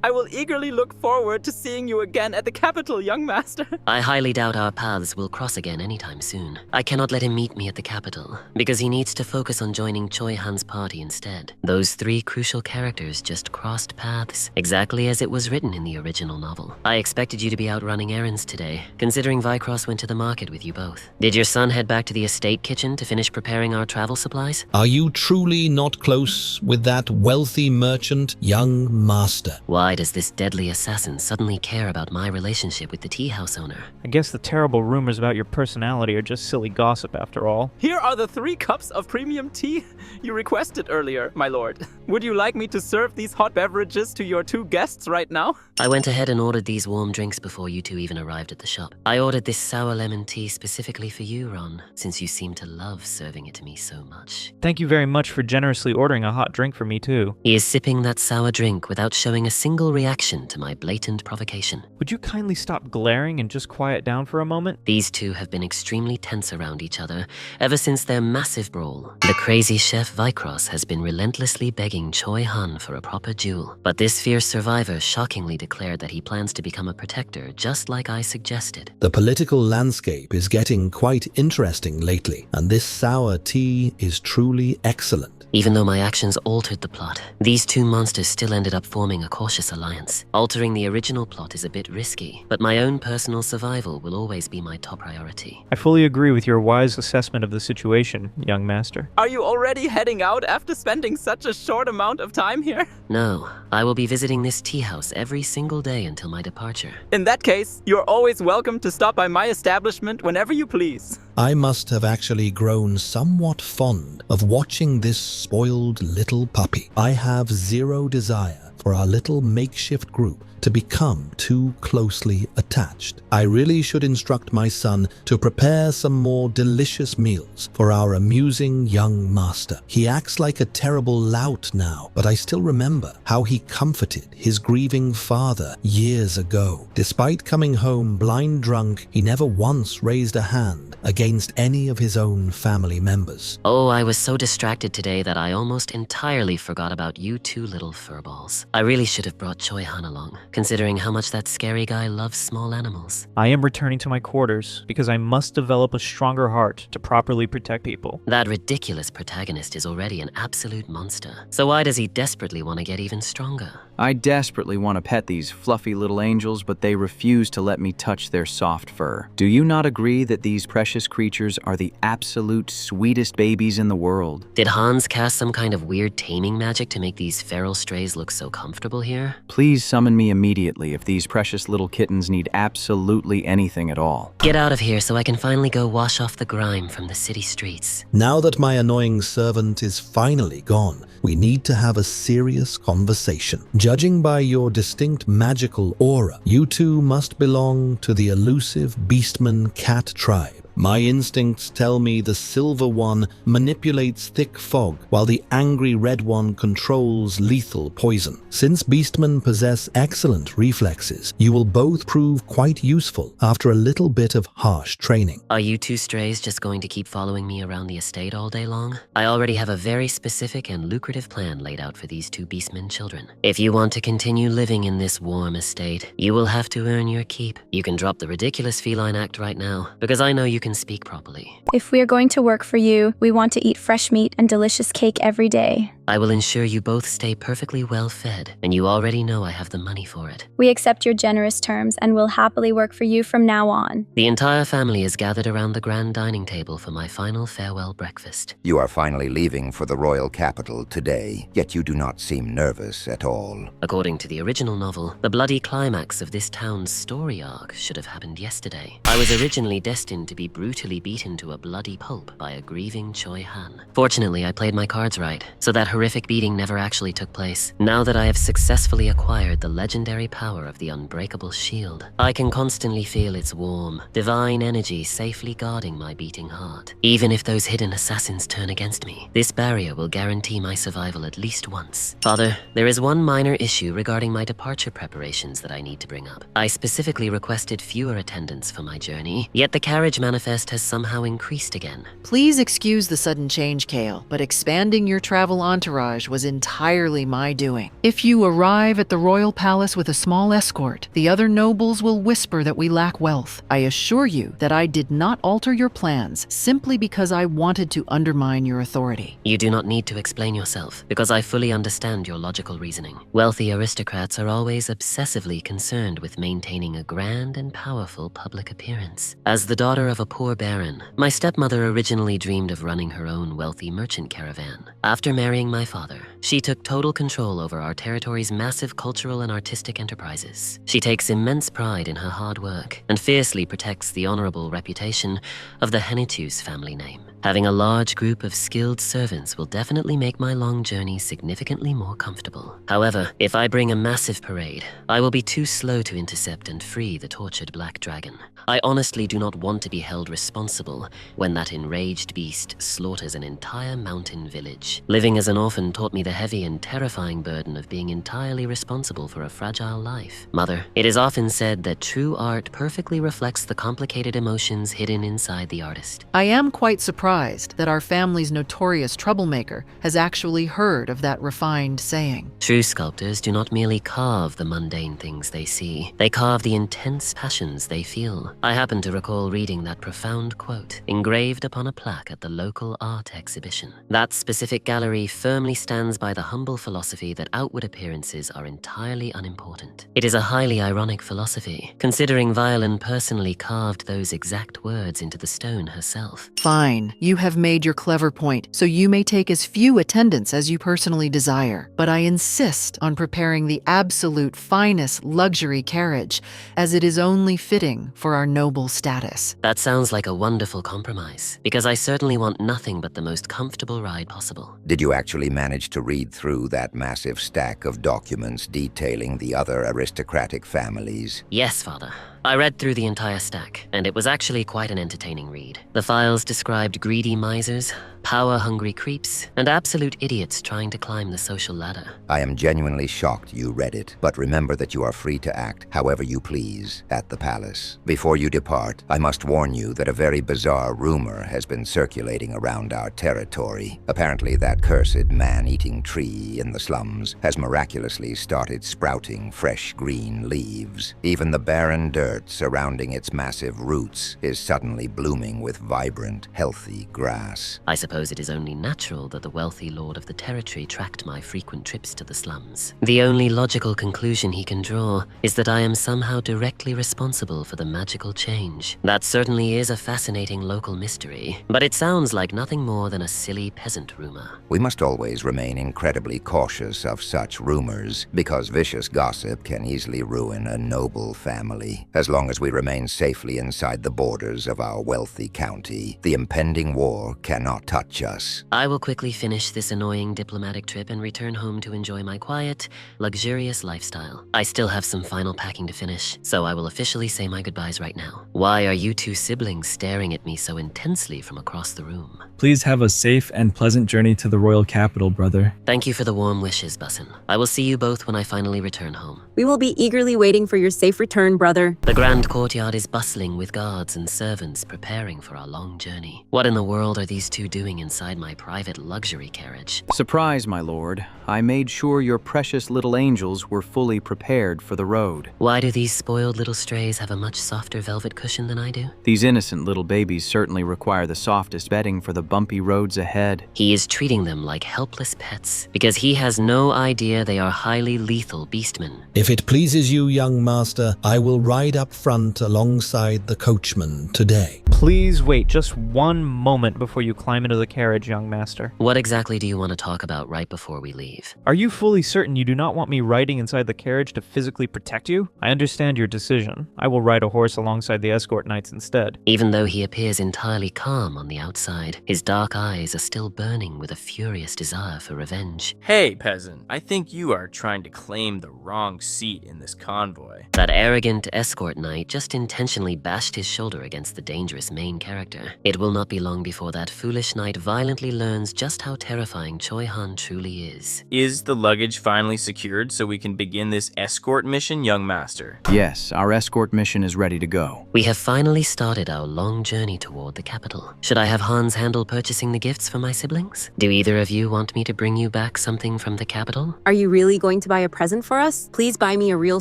S9: I will eagerly look forward to seeing you again at the capital, young master.
S1: I highly doubt our paths will cross again anytime soon. I cannot let him meet me at the capital, because he needs to focus on joining Choi Han's party instead. Those 3 crucial characters just crossed paths, exactly as it was written in the original novel. I expected you to be out running errands today, considering Vycross went to the market with you both. Did your son head back to the estate kitchen to finish preparing our travel supplies?
S4: Are you truly not close with that wealthy merchant, young master?
S1: Why does this deadly assassin suddenly care about my relationship with the tea house owner?
S3: I guess the terrible rumors about your personality are just silly gossip after all.
S9: Here are the 3 cups of premium tea you requested earlier, my lord. Would you like me to serve these hot beverages to your 2 guests right now?
S1: I went ahead and ordered these warm drinks before you 2 even arrived at the shop. I ordered this sour lemon tea specifically for you, Ron, since you seem to love serving it to me so much.
S3: Thank you very much for generously ordering a hot drink for me too.
S1: He is sipping that sour drink without showing a single reaction to my blatant provocation.
S3: Would you kindly stop glaring and just quiet down for a moment?
S1: These 2 have been extremely tense around each other ever since their massive brawl. The crazy chef Vycross has been relentlessly begging Choi Han for a proper duel, but this fierce survivor shockingly declared that he plans to become a protector just like I suggested.
S4: The political landscape is getting quite interesting lately, and this sour tea is truly excellent.
S1: Even though my actions altered the plot, these 2 monsters still ended up forming a cautious alliance. Altering the original plot is a bit risky, but my own personal survival will always be my top priority.
S3: I fully agree with your wise assessment of the situation, young master.
S9: Are you already heading out after spending such a short amount of time here?
S1: No, I will be visiting this tea house every single day until my departure.
S9: In that case, you're always welcome to stop by my establishment whenever you please.
S4: I must have actually grown somewhat fond of watching this spoiled little puppy. I have zero desire for our little makeshift group to become too closely attached. I really should instruct my son to prepare some more delicious meals for our amusing young master. He acts like a terrible lout now, but I still remember how he comforted his grieving father years ago. Despite coming home blind drunk, he never once raised a hand against any of his own family members.
S1: Oh, I was so distracted today that I almost entirely forgot about you two little furballs. I really should have brought Choi-han along, considering how much that scary guy loves small animals.
S3: I am returning to my quarters because I must develop a stronger heart to properly protect people.
S1: That ridiculous protagonist is already an absolute monster. So why does he desperately want to get even stronger?
S5: I desperately want to pet these fluffy little angels, but they refuse to let me touch their soft fur. Do you not agree that these precious creatures are the absolute sweetest babies in the world?
S1: Did Hans cast some kind of weird taming magic to make these feral strays look so comfortable here?
S5: Please summon me immediately if these precious little kittens need absolutely anything at all.
S1: Get out of here so I can finally go wash off the grime from the city streets.
S4: Now that my annoying servant is finally gone, we need to have a serious conversation. Judging by your distinct magical aura, you two must belong to the elusive Beastmen cat tribe. My instincts tell me the silver one manipulates thick fog, while the angry red one controls lethal poison. Since beastmen possess excellent reflexes, you will both prove quite useful after a little bit of harsh training.
S1: Are you two strays just going to keep following me around the estate all day long? I already have a very specific and lucrative plan laid out for these two beastmen children. If you want to continue living in this warm estate, you will have to earn your keep. You can drop the ridiculous feline act right now, because I know you can speak properly.
S12: If we are going to work for you, we want to eat fresh meat and delicious cake every day.
S1: I will ensure you both stay perfectly well fed, and you already know I have the money for it.
S12: We accept your generous terms and will happily work for you from now on.
S1: The entire family is gathered around the grand dining table for my final farewell breakfast.
S7: You are finally leaving for the royal capital today, yet you do not seem nervous at all.
S1: According to the original novel, the bloody climax of this town's story arc should have happened yesterday. I was originally destined to be brutally beaten to a bloody pulp by a grieving Choi-han. Fortunately, I played my cards right, so that horrific beating never actually took place. Now that I have successfully acquired the legendary power of the unbreakable shield, I can constantly feel its warm, divine energy safely guarding my beating heart. Even if those hidden assassins turn against me, this barrier will guarantee my survival at least once. Father, there is one minor issue regarding my departure preparations that I need to bring up. I specifically requested fewer attendants for my journey, yet the carriage manifest has somehow increased again.
S19: Please excuse the sudden change, Kale, but expanding your travel entourage was entirely my doing. If you arrive at the royal palace with a small escort, the other nobles will whisper that we lack wealth. I assure you that I did not alter your plans simply because I wanted to undermine your authority.
S1: You do not need to explain yourself, because I fully understand your logical reasoning. Wealthy aristocrats are always obsessively concerned with maintaining a grand and powerful public appearance. As the daughter of a poor baron, my stepmother originally dreamed of running her own wealthy merchant caravan. After marrying my father, she took total control over our territory's massive cultural and artistic enterprises. She takes immense pride in her hard work and fiercely protects the honorable reputation of the Henitus family name. Having a large group of skilled servants will definitely make my long journey significantly more comfortable. However, if I bring a massive parade, I will be too slow to intercept and free the tortured black dragon. I honestly do not want to be held responsible when that enraged beast slaughters an entire mountain village. Living as an orphan taught me the heavy and terrifying burden of being entirely responsible for a fragile life. Mother, it is often said that true art perfectly reflects the complicated emotions hidden inside the artist.
S19: I am quite surprised that our family's notorious troublemaker has actually heard of that refined saying.
S1: True sculptors do not merely carve the mundane things they see, they carve the intense passions they feel. I happen to recall reading that profound quote engraved upon a plaque at the local art exhibition. That specific gallery firmly stands by the humble philosophy that outward appearances are entirely unimportant. It is a highly ironic philosophy, considering Violin personally carved those exact words into the stone herself.
S19: Fine. You have made your clever point, so you may take as few attendants as you personally desire. But I insist on preparing the absolute finest luxury carriage, as it is only fitting for our noble status.
S1: That sounds like a wonderful compromise, because I certainly want nothing but the most comfortable ride possible.
S7: Did you actually manage to read through that massive stack of documents detailing the other aristocratic families?
S1: Yes, Father. I read through the entire stack, and it was actually quite an entertaining read. The files described greedy misers, power-hungry creeps, and absolute idiots trying to climb the social ladder.
S7: I am genuinely shocked you read it, but remember that you are free to act however you please at the palace. Before you depart, I must warn you that a very bizarre rumor has been circulating around our territory. Apparently that cursed man-eating tree in the slums has miraculously started sprouting fresh green leaves. Even the barren dirt surrounding its massive roots is suddenly blooming with vibrant, healthy grass.
S1: I suppose it is only natural that the wealthy lord of the territory tracked my frequent trips to the slums. The only logical conclusion he can draw is that I am somehow directly responsible for the magical change. That certainly is a fascinating local mystery, but it sounds like nothing more than a silly peasant rumor.
S7: We must always remain incredibly cautious of such rumors, because vicious gossip can easily ruin a noble family. As long as we remain safely inside the borders of our wealthy county, the impending war cannot touch us.
S1: I will quickly finish this annoying diplomatic trip and return home to enjoy my quiet, luxurious lifestyle. I still have some final packing to finish, so I will officially say my goodbyes right now. Why are you two siblings staring at me so intensely from across the room?
S18: Please have a safe and pleasant journey to the royal capital, brother.
S1: Thank you for the warm wishes, Bussin. I will see you both when I finally return home.
S20: We will be eagerly waiting for your safe return, brother.
S1: The grand courtyard is bustling with guards and servants preparing for our long journey. What in the world are these two doing inside my private luxury carriage?
S5: Surprise, my lord. I made sure your precious little angels were fully prepared for the road.
S1: Why do these spoiled little strays have a much softer velvet cushion than I do?
S5: These innocent little babies certainly require the softest bedding for the bumpy roads ahead.
S1: He is treating them like helpless pets because he has no idea they are highly lethal beastmen.
S4: If it pleases you, young master, I will ride up front alongside the coachman today.
S3: Please wait just one moment before you climb into the carriage, young master.
S1: What exactly do you want to talk about right before we leave?
S3: Are you fully certain you do not want me riding inside the carriage to physically protect you? I understand your decision. I will ride a horse alongside the escort knights instead.
S1: Even though he appears entirely calm on the outside, his dark eyes are still burning with a furious desire for revenge.
S9: Hey, peasant. I think you are trying to claim the wrong seat in this convoy.
S1: That arrogant escort knight just intentionally bashed his shoulder against the dangerous main character. It will not be long before that foolish knight violently learns just how terrifying Choi Han truly is.
S9: Is the luggage finally secured so we can begin this escort mission, young master?
S5: Yes, our escort mission is ready to go.
S1: We have finally started our long journey toward the capital. Should I have Hans handle purchasing the gifts for my siblings? Do either of you want me to bring you back something from the capital?
S20: Are you really going to buy a present for us? Please buy me a real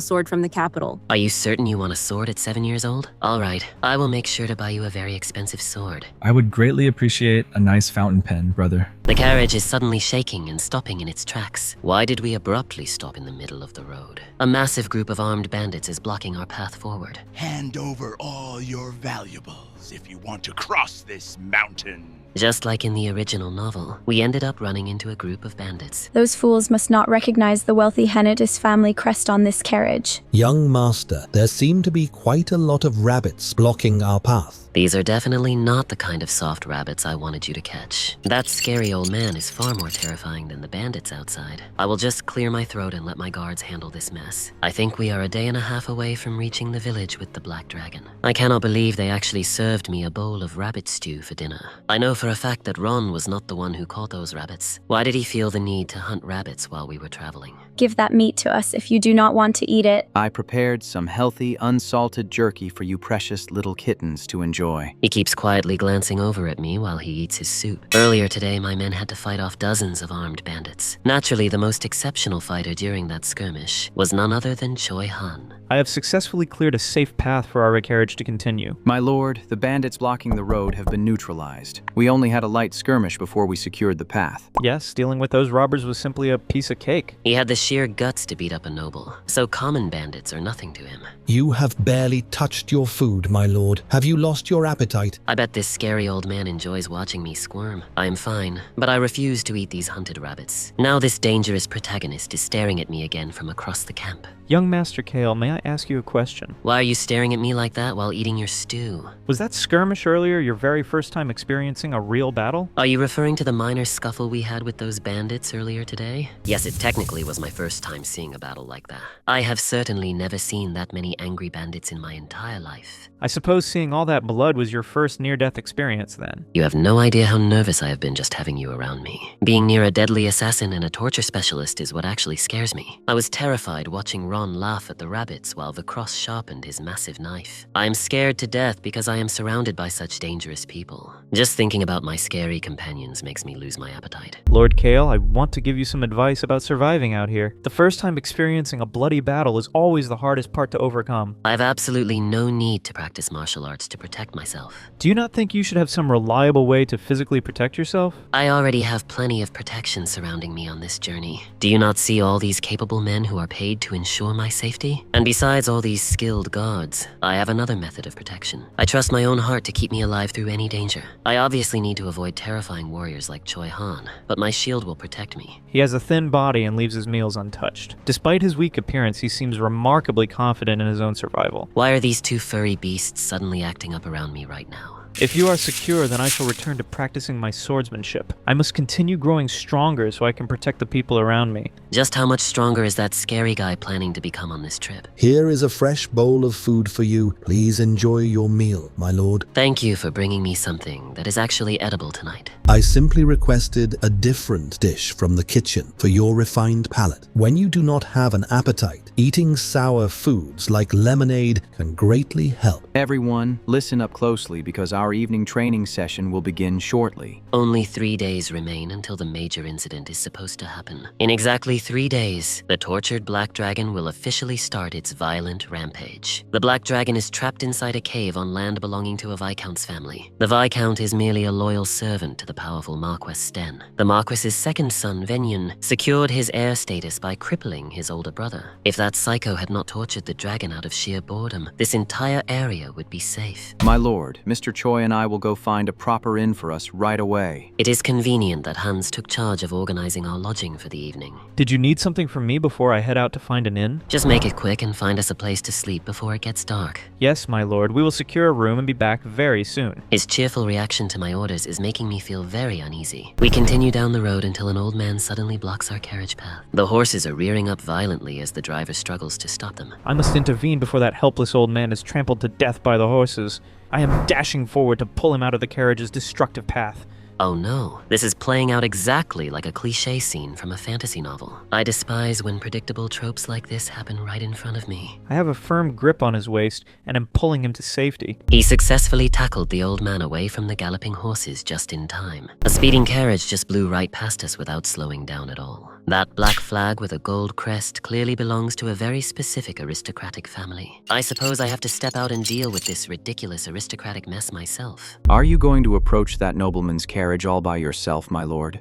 S20: sword from the capital.
S1: Are you certain you want a sword at 7 years old? All right, I will make sure to buy you a very expensive sword.
S18: I would greatly appreciate a nice fountain pen, brother.
S1: The carriage is suddenly shaking and stopping in its tracks. Why did we abruptly stop in the middle of the road? A massive group of armed bandits is blocking our path forward.
S2: Hand over all your valuables if you want to cross this mountain.
S1: Just like in the original novel, we ended up running into a group of bandits.
S12: Those fools must not recognize the wealthy Henitus family crest on this carriage.
S4: Young master, there seem to be quite a lot of rabbits blocking our path.
S1: These are definitely not the kind of soft rabbits I wanted you to catch. That scary old man is far more terrifying than the bandits outside. I will just clear my throat and let my guards handle this mess. I think we are a day and a half away from reaching the village with the Black Dragon. I cannot believe they actually served me a bowl of rabbit stew for dinner. I know for a fact that Ron was not the one who caught those rabbits. Why did he feel the need to hunt rabbits while we were traveling?
S12: Give that meat to us if you do not want to eat it.
S5: I prepared some healthy, unsalted jerky for you precious little kittens to enjoy.
S1: He keeps quietly glancing over at me while he eats his soup. Earlier today, my men had to fight off dozens of armed bandits. Naturally, the most exceptional fighter during that skirmish was none other than Choi Han.
S3: I have successfully cleared a safe path for our carriage to continue.
S5: My lord, the bandits blocking the road have been neutralized. We only had a light skirmish before we secured the path.
S3: Yes, dealing with those robbers was simply a piece of cake.
S1: He had the sheer guts to beat up a noble, so common bandits are nothing to him.
S4: You have barely touched your food, my lord. Have you lost your appetite?
S1: I bet this scary old man enjoys watching me squirm. I am fine, but I refuse to eat these hunted rabbits. Now this dangerous protagonist is staring at me again from across the camp.
S3: Young Master Kale, may I ask you a question?
S1: Why are you staring at me like that while eating your stew?
S3: Was that skirmish earlier your very first time experiencing a real battle?
S1: Are you referring to the minor scuffle we had with those bandits earlier today? Yes, it technically was my first time seeing a battle like that. I have certainly never seen that many angry bandits in my entire life.
S3: I suppose seeing all that blood was your first near-death experience then.
S1: You have no idea how nervous I have been just having you around me. Being near a deadly assassin and a torture specialist is what actually scares me. I was terrified watching Ron laugh at the rabbits while Vakros sharpened his massive knife. I am scared to death because I am surrounded by such dangerous people. Just thinking about my scary companions makes me lose my appetite.
S3: Lord Kale, I want to give you some advice about surviving out here. The first time experiencing a bloody battle is always the hardest part to overcome.
S1: I have absolutely no need to practice martial arts to protect myself.
S3: Do you not think you should have some reliable way to physically protect yourself?
S1: I already have plenty of protection surrounding me on this journey. Do you not see all these capable men who are paid to ensure my safety? And besides all these skilled guards, I have another method of protection. I trust my own heart to keep me alive through any danger. I obviously need to avoid terrifying warriors like Choi Han, but my shield will protect me.
S3: He has a thin body and leaves his meals untouched. Despite his weak appearance, he seems remarkably confident in his own survival.
S1: Why are these two furry beasts suddenly acting up around me right now?
S3: If you are secure, then I shall return to practicing my swordsmanship. I must continue growing stronger so I can protect the people around me.
S1: Just how much stronger is that scary guy planning to become on this trip?
S4: Here is a fresh bowl of food for you. Please enjoy your meal, my lord.
S1: Thank you for bringing me something that is actually edible tonight.
S4: I simply requested a different dish from the kitchen for your refined palate. When you do not have an appetite, eating sour foods like lemonade can greatly help.
S5: Everyone, listen up closely because our evening training session will begin shortly.
S1: Only 3 days remain until the major incident is supposed to happen. In exactly 3 days, the tortured Black Dragon will officially start its violent rampage. The Black Dragon is trapped inside a cave on land belonging to a Viscount's family. The Viscount is merely a loyal servant to the powerful Marquis Sten. The Marquis's second son, Venyon, secured his heir status by crippling his older brother. If that psycho had not tortured the dragon out of sheer boredom, this entire area would be safe.
S5: My lord, Mr. Choi and I will go find a proper inn for us right away.
S1: It is convenient that Hans took charge of organizing our lodging for the evening.
S3: Did you need something from me before I head out to find an inn?
S1: Just make it quick and find us a place to sleep before it gets dark.
S3: Yes, my lord. We will secure a room and be back very soon.
S1: His cheerful reaction to my orders is making me feel very uneasy. We continue down the road until an old man suddenly blocks our carriage path. The horses are rearing up violently as the driver struggles to stop them.
S3: I must intervene before that helpless old man is trampled to death by the horses. I am dashing forward to pull him out of the carriage's destructive path.
S1: Oh no, this is playing out exactly like a cliché scene from a fantasy novel. I despise when predictable tropes like this happen right in front of me.
S3: I have a firm grip on his waist and am pulling him to safety.
S1: He successfully tackled the old man away from the galloping horses just in time. A speeding carriage just blew right past us without slowing down at all. That black flag with a gold crest clearly belongs to a very specific aristocratic family. I suppose I have to step out and deal with this ridiculous aristocratic mess myself.
S5: Are you going to approach that nobleman's carriage all by yourself, my lord?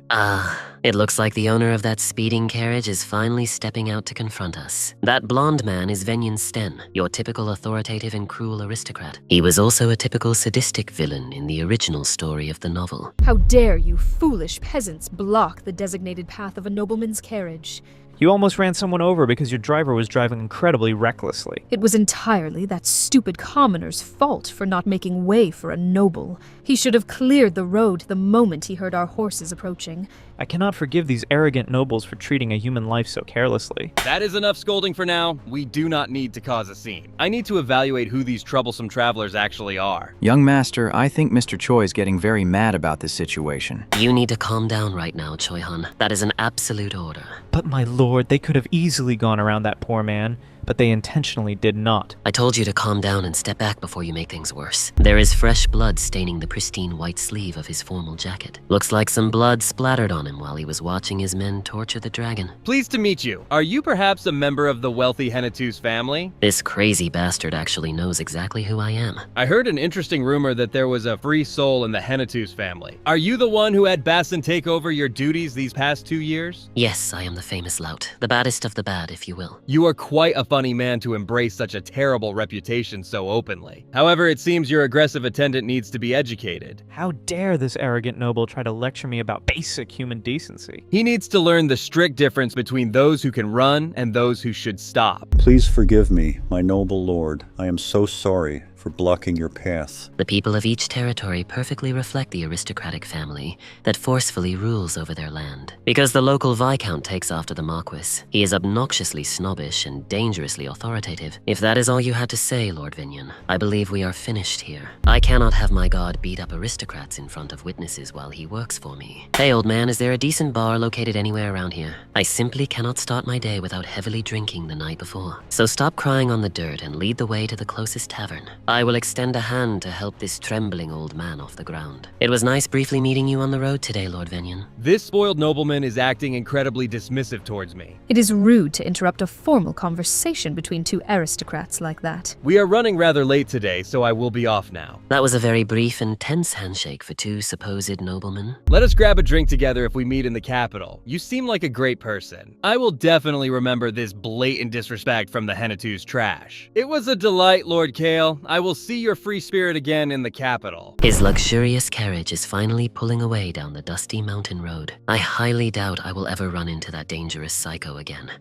S1: It looks like the owner of that speeding carriage is finally stepping out to confront us. That blonde man is Venyon Sten, your typical authoritative and cruel aristocrat. He was also a typical sadistic villain in the original story of the novel.
S21: How dare you foolish peasants block the designated path of a nobleman's carriage?
S3: You almost ran someone over because your driver was driving incredibly recklessly.
S21: It was entirely that stupid commoner's fault for not making way for a noble. He should have cleared the road the moment he heard our horses approaching.
S3: I cannot forgive these arrogant nobles for treating a human life so carelessly.
S22: That is enough scolding for now. We do not need to cause a scene. I need to evaluate who these troublesome travelers actually are.
S5: Young master, I think Mr. Choi is getting very mad about this situation.
S1: You need to calm down right now, Choi Han. That is an absolute order.
S3: But my lord, they could have easily gone around that poor man. but they intentionally did not.
S1: I told you to calm down and step back before you make things worse. There is fresh blood staining the pristine white sleeve of his formal jacket. Looks like some blood splattered on him while he was watching his men torture the dragon.
S22: Pleased to meet you. Are you perhaps a member of the wealthy Henitus family?
S1: This crazy bastard actually knows exactly who I am.
S22: I heard an interesting rumor that there was a free soul in the Henitus family. Are you the one who had Basson take over your duties these past 2 years?
S1: Yes, I am the famous lout. The baddest of the bad, if you will.
S22: You are quite a funny man to embrace such a terrible reputation so openly. However, it seems your aggressive attendant needs to be educated.
S3: How dare this arrogant noble try to lecture me about basic human decency?
S22: He needs to learn the strict difference between those who can run and those who should stop.
S14: Please forgive me, my noble lord. I am so sorry for blocking your path.
S1: The people of each territory perfectly reflect the aristocratic family that forcefully rules over their land. Because the local viscount takes after the marquis, he is obnoxiously snobbish and dangerously authoritative. If that is all you had to say, Lord Vignon, I believe we are finished here. I cannot have my god beat up aristocrats in front of witnesses while he works for me. Hey, old man, is there a decent bar located anywhere around here? I simply cannot start my day without heavily drinking the night before. So stop crying on the dirt and lead the way to the closest tavern. I will extend a hand to help this trembling old man off the ground. It was nice briefly meeting you on the road today, Lord Vignon.
S22: This spoiled nobleman is acting incredibly dismissive towards me.
S21: It is rude to interrupt a formal conversation between two aristocrats like that.
S22: We are running rather late today, so I will be off now.
S1: That was a very brief and tense handshake for two supposed noblemen.
S22: Let us grab a drink together if we meet in the capital. You seem like a great person. I will definitely remember this blatant disrespect from the Henitus trash. It was a delight, Lord Kale. I will see your free spirit again in the capital.
S1: His luxurious carriage is finally pulling away down the dusty mountain road. I highly doubt I will ever run into that dangerous psycho again,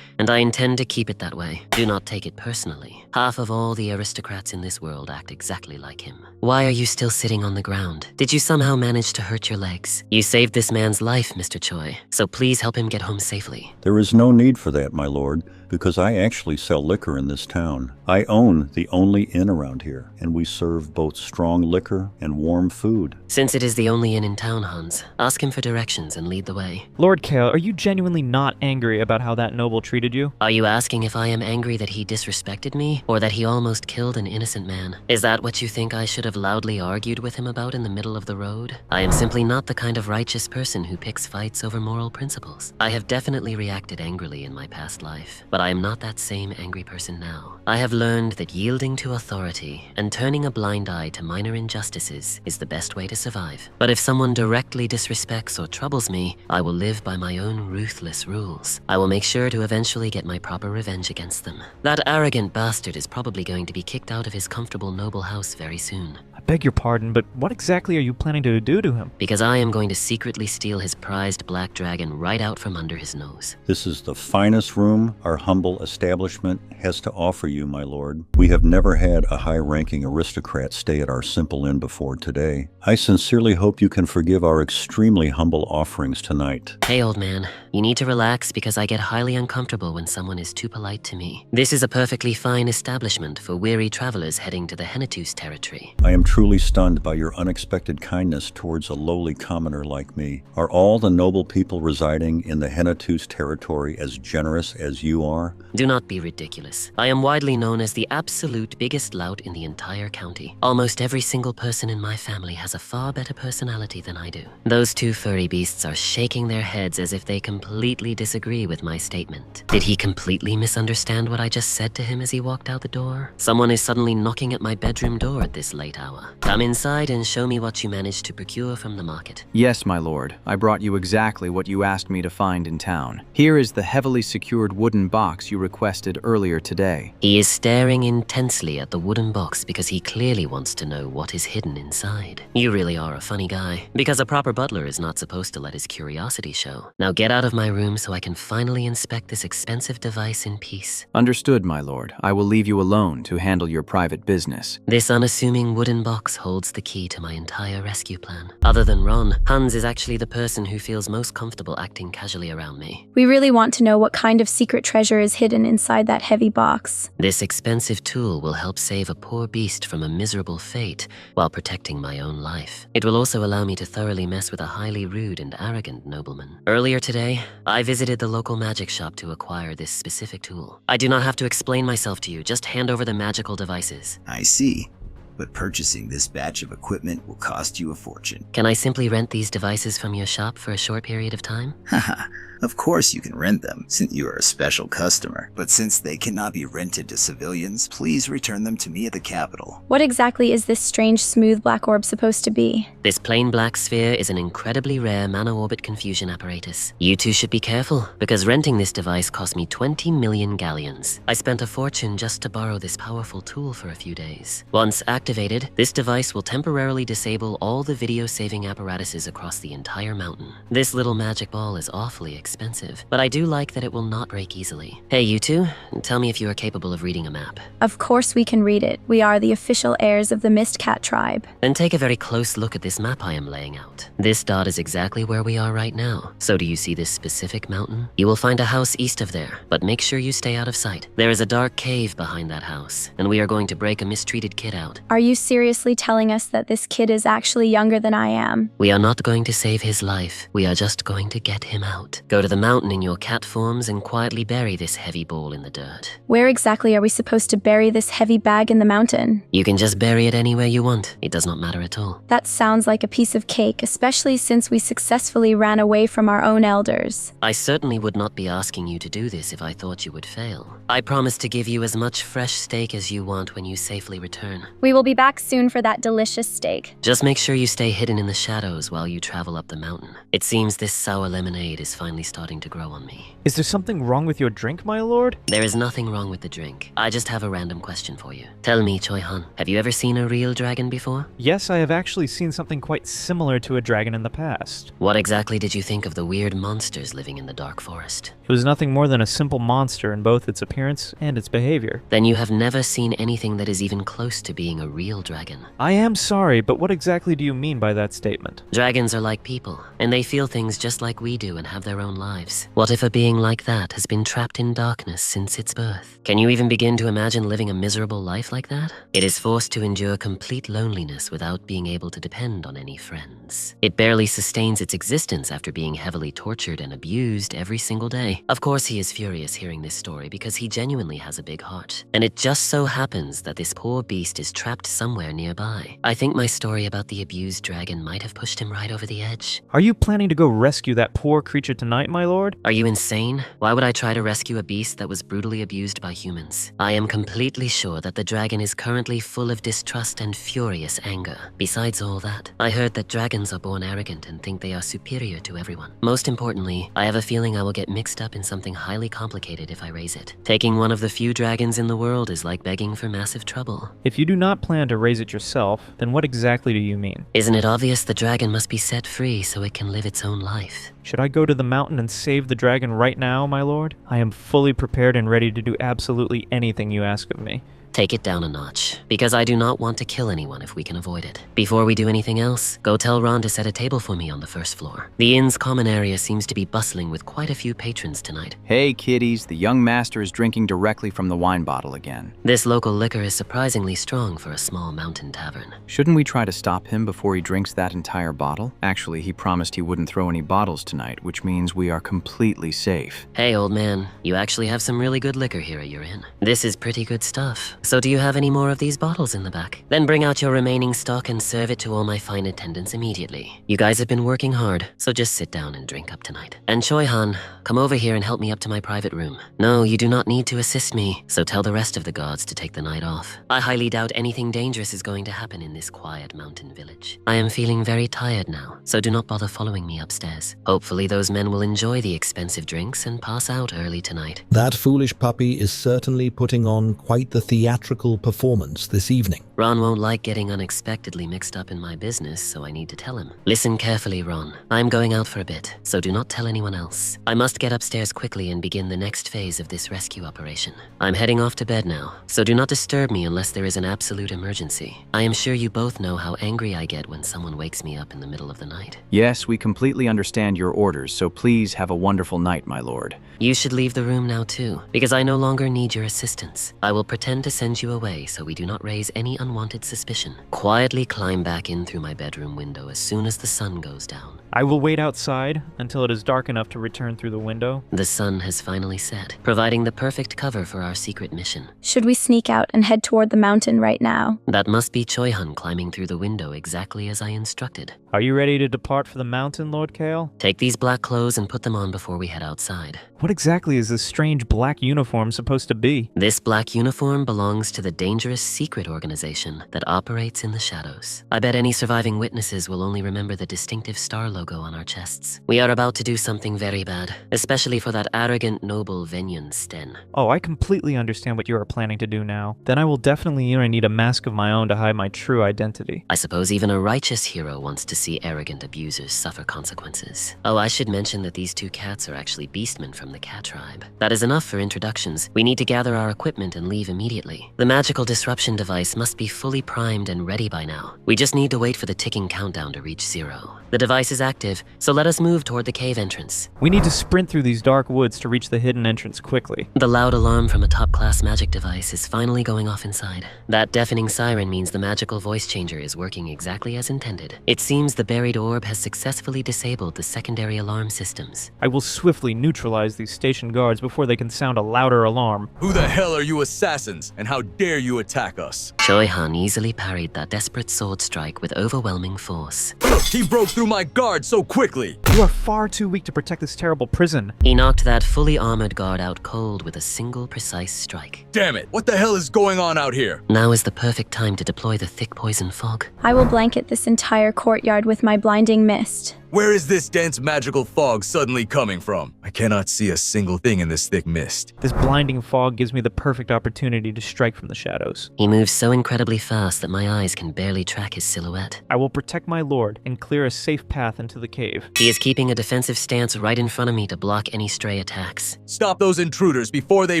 S1: and I intend to keep it that way. Do not take it personally. Half of all the aristocrats in this world act exactly like him. Why are you still sitting on the ground? Did you somehow manage to hurt your legs? You saved this man's life, Mr. Choi, so please help him get home safely.
S14: There is no need for that, my lord, because I actually sell liquor in this town. I own the only inn around here, and we serve both strong liquor and warm food.
S1: Since it is the only inn in town, Hans, ask him for directions and lead the way.
S3: Lord Kale, are you genuinely not angry about how that noble treated you?
S1: Are you asking if I am angry that he disrespected me, or that he almost killed an innocent man? Is that what you think I should have loudly argued with him about in the middle of the road? I am simply not the kind of righteous person who picks fights over moral principles. I have definitely reacted angrily in my past life, but I am not that same angry person now. I have learned that yielding to authority and turning a blind eye to minor injustices is the best way to survive. But if someone directly disrespects or troubles me, I will live by my own ruthless rules. I will make sure to eventually get my proper revenge against them. That arrogant bastard is probably going to be kicked out of his comfortable noble house very soon.
S3: I beg your pardon, but what exactly are you planning to do to him?
S1: Because I am going to secretly steal his prized black dragon right out from under his nose.
S14: This is the finest room our humble establishment has to offer you, my lord. We have never had a high-ranking aristocrat stay at our simple inn before today. I sincerely hope you can forgive our extremely humble offerings tonight.
S1: Hey, old man, you need to relax because I get highly uncomfortable when someone is too polite to me. This is a perfectly fine establishment for weary travelers heading to the Henitus territory.
S14: I am truly stunned by your unexpected kindness towards a lowly commoner like me. Are all the noble people residing in the Henitus territory as generous as you are?
S1: Do not be ridiculous. I am widely known as the absolute biggest lout in the entire county. Almost every single person in my family has a far better personality than I do. Those two furry beasts are shaking their heads as if they completely disagree with my statement. Did he completely misunderstand what I just said to him as he walked out the door? Someone is suddenly knocking at my bedroom door at this late hour. Come inside and show me what you managed to procure from the market.
S5: Yes, my lord. I brought you exactly what you asked me to find in town. Here is the heavily secured wooden box you requested earlier today.
S1: He is staring intensely at the wooden box because he clearly wants to know what is hidden inside. You really are a funny guy, because a proper butler is not supposed to let his curiosity show. Now get out of my room so I can finally inspect this expensive device in peace.
S5: Understood, my lord. I will leave you alone to handle your private business.
S1: This unassuming wooden box box holds the key to my entire rescue plan. Other than Ron, Hans is actually the person who feels most comfortable acting casually around me.
S12: We really want to know what kind of secret treasure is hidden inside that heavy box.
S1: This expensive tool will help save a poor beast from a miserable fate while protecting my own life. It will also allow me to thoroughly mess with a highly rude and arrogant nobleman. Earlier today, I visited the local magic shop to acquire this specific tool. I do not have to explain myself to you, just hand over the magical devices.
S13: I see. But purchasing this batch of equipment will cost you a fortune.
S1: Can I simply rent these devices from your shop for a short period of time?
S13: Haha, of course you can rent them, since you are a special customer. But since they cannot be rented to civilians, please return them to me at the capital.
S12: What exactly is this strange smooth black orb supposed to be?
S1: This plain black sphere is an incredibly rare mana-orbit confusion apparatus. You two should be careful, because renting this device cost me 20 million galleons. I spent a fortune just to borrow this powerful tool for a few days. Once activated, this device will temporarily disable all the video-saving apparatuses across the entire mountain. This little magic ball is awfully expensive, but I do like that it will not break easily. Hey, you two, tell me if you are capable of reading a map.
S12: Of course we can read it. We are the official heirs of the Mist Cat tribe.
S1: Then take a very close look at this map I am laying out. This dot is exactly where we are right now. So do you see this specific mountain? You will find a house east of there, but make sure you stay out of sight. There is a dark cave behind that house, and we are going to break a mistreated kid out.
S12: Are you seriously telling us that this kid is actually younger than I am?
S1: We are not going to save his life. We are just going to get him out. Go to the mountain in your cat forms and quietly bury this heavy ball in the dirt.
S12: Where exactly are we supposed to bury this heavy bag in the mountain?
S1: You can just bury it anywhere you want. It does not matter at all.
S12: That sounds like a piece of cake, especially since we successfully ran away from our own elders.
S1: I certainly would not be asking you to do this if I thought you would fail. I promise to give you as much fresh steak as you want when you safely return.
S12: We will be back soon for that delicious steak.
S1: Just make sure you stay hidden in the shadows while you travel up the mountain. It seems this sour lemonade is finally starting to grow on me.
S3: Is there something wrong with your drink, my lord?
S1: There is nothing wrong with the drink. I just have a random question for you. Tell me, Choi-han, have you ever seen a real dragon before?
S3: Yes, I have actually seen something quite similar to a dragon in the past.
S1: What exactly did you think of the weird monsters living in the dark forest?
S3: It was nothing more than a simple monster in both its appearance and its behavior.
S1: Then you have never seen anything that is even close to being a real dragon.
S3: I am sorry, but what exactly do you mean by that statement?
S1: Dragons are like people, and they feel things just like we do and have their own lives. What if a being like that has been trapped in darkness since its birth? Can you even begin to imagine living a miserable life like that? It is forced to endure complete loneliness without being able to depend on any friends. It barely sustains its existence after being heavily tortured and abused every single day. Of course, he is furious hearing this story because he genuinely has a big heart. And it just so happens that this poor beast is trapped somewhere nearby. I think my story about the abused dragon might have pushed him right over the edge.
S3: Are you planning to go rescue that poor creature tonight, my lord?
S1: Are you insane? Why would I try to rescue a beast that was brutally abused by humans? I am completely sure that the dragon is currently full of distrust and furious anger. Besides all that, I heard that dragons are born arrogant and think they are superior to everyone. Most importantly, I have a feeling I will get mixed up in something highly complicated if I raise it. Taking one of the few dragons in the world is like begging for massive trouble.
S3: If you do not plan to raise it yourself, then what exactly do you mean?
S1: Isn't it obvious the dragon must be set free so it can live its own life?
S3: Should I go to the mountain and save the dragon right now, my lord? I am fully prepared and ready to do absolutely anything you ask of me.
S1: Take it down a notch, because I do not want to kill anyone if we can avoid it. Before we do anything else, go tell Ron to set a table for me on the first floor. The inn's common area seems to be bustling with quite a few patrons tonight.
S5: Hey kiddies, the young master is drinking directly from the wine bottle again.
S1: This local liquor is surprisingly strong for a small mountain tavern.
S5: Shouldn't we try to stop him before he drinks that entire bottle? Actually, he promised he wouldn't throw any bottles tonight, which means we are completely safe.
S1: Hey old man, you actually have some really good liquor here at your inn. This is pretty good stuff. So do you have any more of these bottles in the back? Then bring out your remaining stock and serve it to all my fine attendants immediately. You guys have been working hard, so just sit down and drink up tonight. And Choi-han, come over here and help me up to my private room. No, you do not need to assist me, so tell the rest of the gods to take the night off. I highly doubt anything dangerous is going to happen in this quiet mountain village. I am feeling very tired now, so do not bother following me upstairs. Hopefully those men will enjoy the expensive drinks and pass out early tonight.
S4: That foolish puppy is certainly putting on quite the theatrical theatrical performance this evening.
S1: Ron won't like getting unexpectedly mixed up in my business, so I need to tell him. Listen carefully, Ron. I'm going out for a bit, so do not tell anyone else. I must get upstairs quickly and begin the next phase of this rescue operation. I'm heading off to bed now, so do not disturb me unless there is an absolute emergency. I am sure you both know how angry I get when someone wakes me up in the middle of the night.
S5: Yes, we completely understand your orders, so please have a wonderful night, my lord.
S1: You should leave the room now too, because I no longer need your assistance. I will pretend to send you away so we do not raise any unwanted suspicion. Quietly climb back in through my bedroom window as soon as the sun goes down.
S3: I will wait outside until it is dark enough to return through the window.
S1: The sun has finally set, providing the perfect cover for our secret mission.
S12: Should we sneak out and head toward the mountain right now?
S1: That must be Choi-hun climbing through the window exactly as I instructed.
S3: Are you ready to depart for the mountain, Lord Kale?
S1: Take these black clothes and put them on before we head outside.
S3: What exactly is this strange black uniform supposed to be?
S1: This black uniform belongs to the dangerous secret organization that operates in the shadows. I bet any surviving witnesses will only remember the distinctive star logo on our chests. We are about to do something very bad, especially for that arrogant noble Venyan Sten.
S3: Oh, I completely understand what you are planning to do now. Then I will definitely need a mask of my own to hide my true identity.
S1: I suppose even a righteous hero wants to see arrogant abusers suffer consequences. Oh, I should mention that these two cats are actually Beastmen from the cat tribe. That is enough for introductions. We need to gather our equipment and leave immediately. The magical disruption device must be fully primed and ready by now. We just need to wait for the ticking countdown to reach 0. The device is active, so let us move toward the cave entrance.
S3: We need to sprint through these dark woods to reach the hidden entrance quickly.
S1: The loud alarm from a top-class magic device is finally going off inside. That deafening siren means the magical voice changer is working exactly as intended. It seems the buried orb has successfully disabled the secondary alarm systems.
S3: I will swiftly neutralize these station guards before they can sound a louder alarm.
S11: Who the hell are you assassins, and how dare you attack us?
S1: Choi-han easily parried that desperate sword strike with overwhelming force.
S11: He broke through my guard so quickly!
S3: You are far too weak to protect this terrible prison.
S1: He knocked that fully armored guard out cold with a single precise strike.
S11: Damn it! What the hell is going on out here?
S1: Now is the perfect time to deploy the thick poison fog.
S12: I will blanket this entire courtyard with my blinding mist.
S11: Where is this dense magical fog suddenly coming from? I cannot see a single thing in this thick mist.
S3: This blinding fog gives me the perfect opportunity to strike from the shadows.
S1: He moves so incredibly fast that my eyes can barely track his silhouette.
S3: I will protect my lord and clear a safe path into the cave.
S1: He is keeping a defensive stance right in front of me to block any stray attacks.
S11: Stop those intruders before they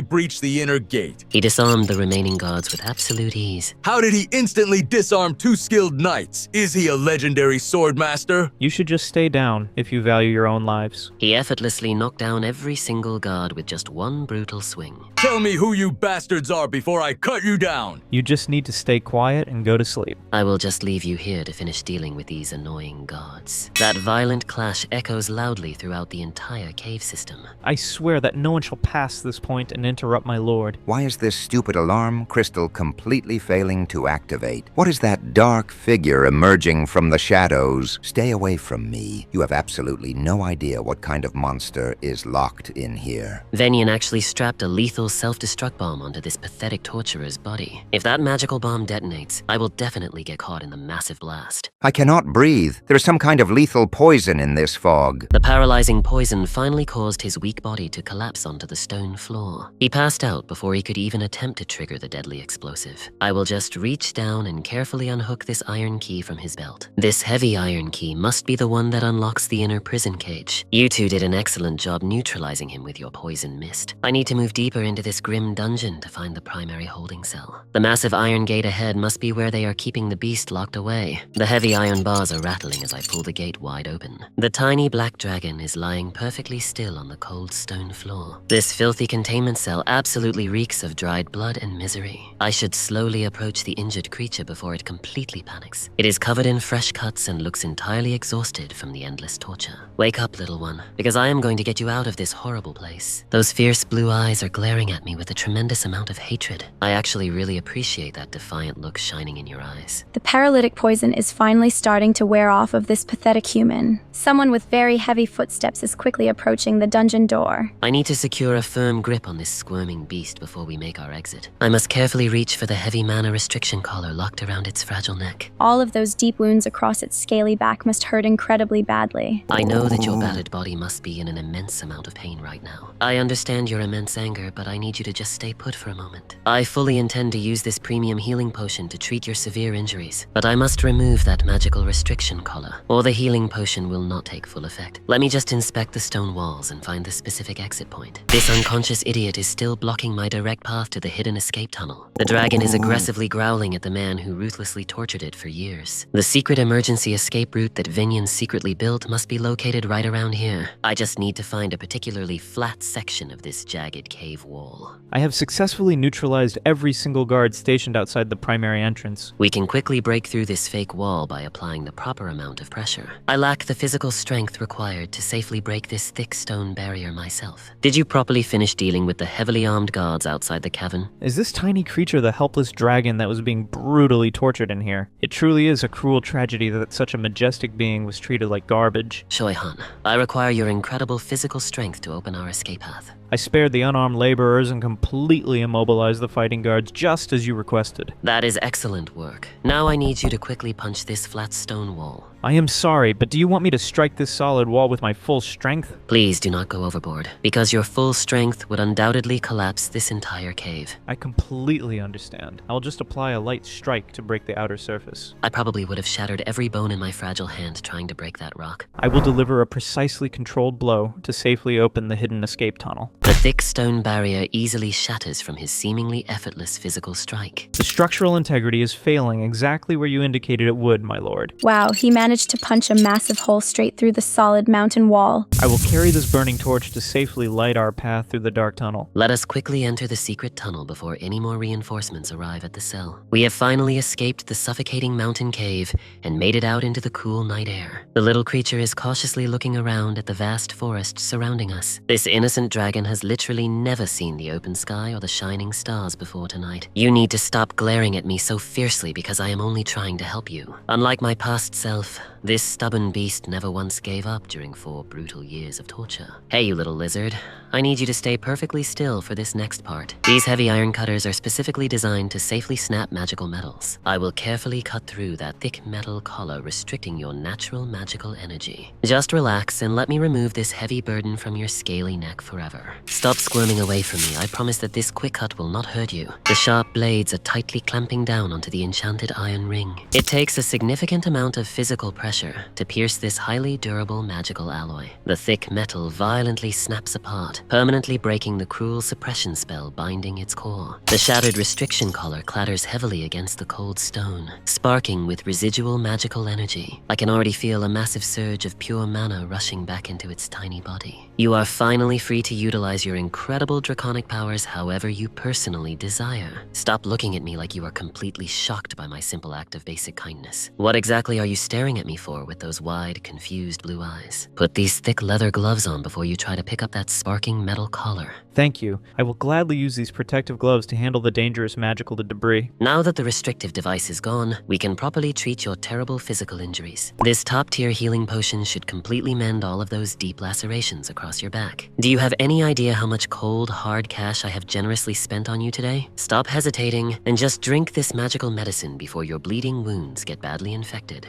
S11: breach the inner gate.
S1: He disarmed the remaining guards with absolute ease.
S11: How did he instantly disarm 2 skilled knights? Is he a legendary sword master?
S3: You should just stay down if you value your own lives.
S1: He effortlessly knocked down every single guard with just one brutal swing.
S11: Tell me who you bastards are before I cut you down!
S3: You just need to stay quiet and go to sleep.
S1: I will just leave you here to finish dealing with these annoying guards. That violent clash echoes loudly throughout the entire cave system.
S3: I swear that no one shall pass this point and interrupt my lord.
S7: Why is this stupid alarm crystal completely failing to activate? What is that dark figure emerging from the shadows? Stay away from me. You have absolutely no idea what kind of monster is locked in here.
S1: Venyan actually strapped a lethal self-destruct bomb onto this pathetic torturer's body. If that magical bomb detonates, I will definitely get caught in the massive blast.
S7: I cannot breathe. There is some kind of lethal poison in this fog.
S1: The paralyzing poison finally caused his weak body to collapse onto the stone floor. He passed out before he could even attempt to trigger the deadly explosive. I will just reach down and carefully unhook this iron key from his belt. This heavy iron key must be the one that unlocks the inner prison cage. You two did an excellent job neutralizing him with your poison mist. I need to move deeper into this grim dungeon to find the primary holding cell. The massive iron gate ahead must be where they are keeping the beast locked away. The heavy iron bars are rattling as I pull the gate wide open. The tiny black dragon is lying perfectly still on the cold stone floor. This filthy containment cell absolutely reeks of dried blood and misery. I should slowly approach the injured creature before it completely panics. It is covered in fresh cuts and looks entirely exhausted from the endless torture. Wake up, little one, because I am going to get you out of this horrible place. Those fierce blue eyes are glaring at me with a tremendous amount of hatred. I actually really appreciate that defiant look shining in your eyes.
S12: The paralytic poison is finally starting to wear off of this pathetic human. Someone with very heavy footsteps is quickly approaching the dungeon door.
S1: I need to secure a firm grip on this squirming beast before we make our exit. I must carefully reach for the heavy mana restriction collar locked around its fragile neck.
S12: All of those deep wounds across its scaly back must hurt incredibly really badly.
S1: I know that your battered body must be in an immense amount of pain right now. I understand your immense anger, but I need you to just stay put for a moment. I fully intend to use this premium healing potion to treat your severe injuries, but I must remove that magical restriction collar, or the healing potion will not take full effect. Let me just inspect the stone walls and find the specific exit point. This unconscious idiot is still blocking my direct path to the hidden escape tunnel. The dragon is aggressively growling at the man who ruthlessly tortured it for years. The secret emergency escape route that Vinyan secretly built must be located right around here. I just need to find a particularly flat section of this jagged cave wall.
S3: I have successfully neutralized every single guard stationed outside the primary entrance.
S1: We can quickly break through this fake wall by applying the proper amount of pressure. I lack the physical strength required to safely break this thick stone barrier myself. Did you properly finish dealing with the heavily armed guards outside the cavern?
S3: Is this tiny creature the helpless dragon that was being brutally tortured in here? It truly is a cruel tragedy that such a majestic being was treated like garbage.
S1: Shoihan, I require your incredible physical strength to open our escape path.
S3: I spared the unarmed laborers and completely immobilized the fighting guards just as you requested.
S1: That is excellent work. Now I need you to quickly punch this flat stone wall.
S3: I am sorry, but do you want me to strike this solid wall with my full strength?
S1: Please do not go overboard, because your full strength would undoubtedly collapse this entire cave.
S3: I completely understand. I'll just apply a light strike to break the outer surface.
S1: I probably would have shattered every bone in my fragile hand trying to break that rock.
S3: I will deliver a precisely controlled blow to safely open the hidden escape tunnel.
S1: The thick stone barrier easily shatters from his seemingly effortless physical strike.
S3: The structural integrity is failing exactly where you indicated it would, my lord.
S12: Wow, he managed to punch a massive hole straight through the solid mountain wall.
S3: I will carry this burning torch to safely light our path through the dark tunnel.
S1: Let us quickly enter the secret tunnel before any more reinforcements arrive at the cell. We have finally escaped the suffocating mountain cave and made it out into the cool night air. The little creature is cautiously looking around at the vast forest surrounding us. This innocent dragon has literally never seen the open sky or the shining stars before tonight. You need to stop glaring at me so fiercely because I am only trying to help you. Unlike my past self, this stubborn beast never once gave up during 4 brutal years of torture. Hey, you little lizard. I need you to stay perfectly still for this next part. These heavy iron cutters are specifically designed to safely snap magical metals. I will carefully cut through that thick metal collar restricting your natural magical energy. Just relax and let me remove this heavy burden from your scaly neck forever. Stop squirming away from me. I promise that this quick cut will not hurt you. The sharp blades are tightly clamping down onto the enchanted iron ring. It takes a significant amount of physical pressure to pierce this highly durable magical alloy. The thick metal violently snaps apart, permanently breaking the cruel suppression spell binding its core. The shattered restriction collar clatters heavily against the cold stone, sparking with residual magical energy. I can already feel a massive surge of pure mana rushing back into its tiny body. You are finally free to utilize your incredible draconic powers however you personally desire. Stop looking at me like you are completely shocked by my simple act of basic kindness. What exactly are you staring at me for with those wide, confused blue eyes? Put these thick leather gloves on before you try to pick up that sparking metal collar.
S3: Thank you. I will gladly use these protective gloves to handle the dangerous magical debris.
S1: Now that the restrictive device is gone, we can properly treat your terrible physical injuries. This top-tier healing potion should completely mend all of those deep lacerations across your back. Do you have any idea how much cold, hard cash I have generously spent on you today? Stop hesitating and just drink this magical medicine before your bleeding wounds get badly infected.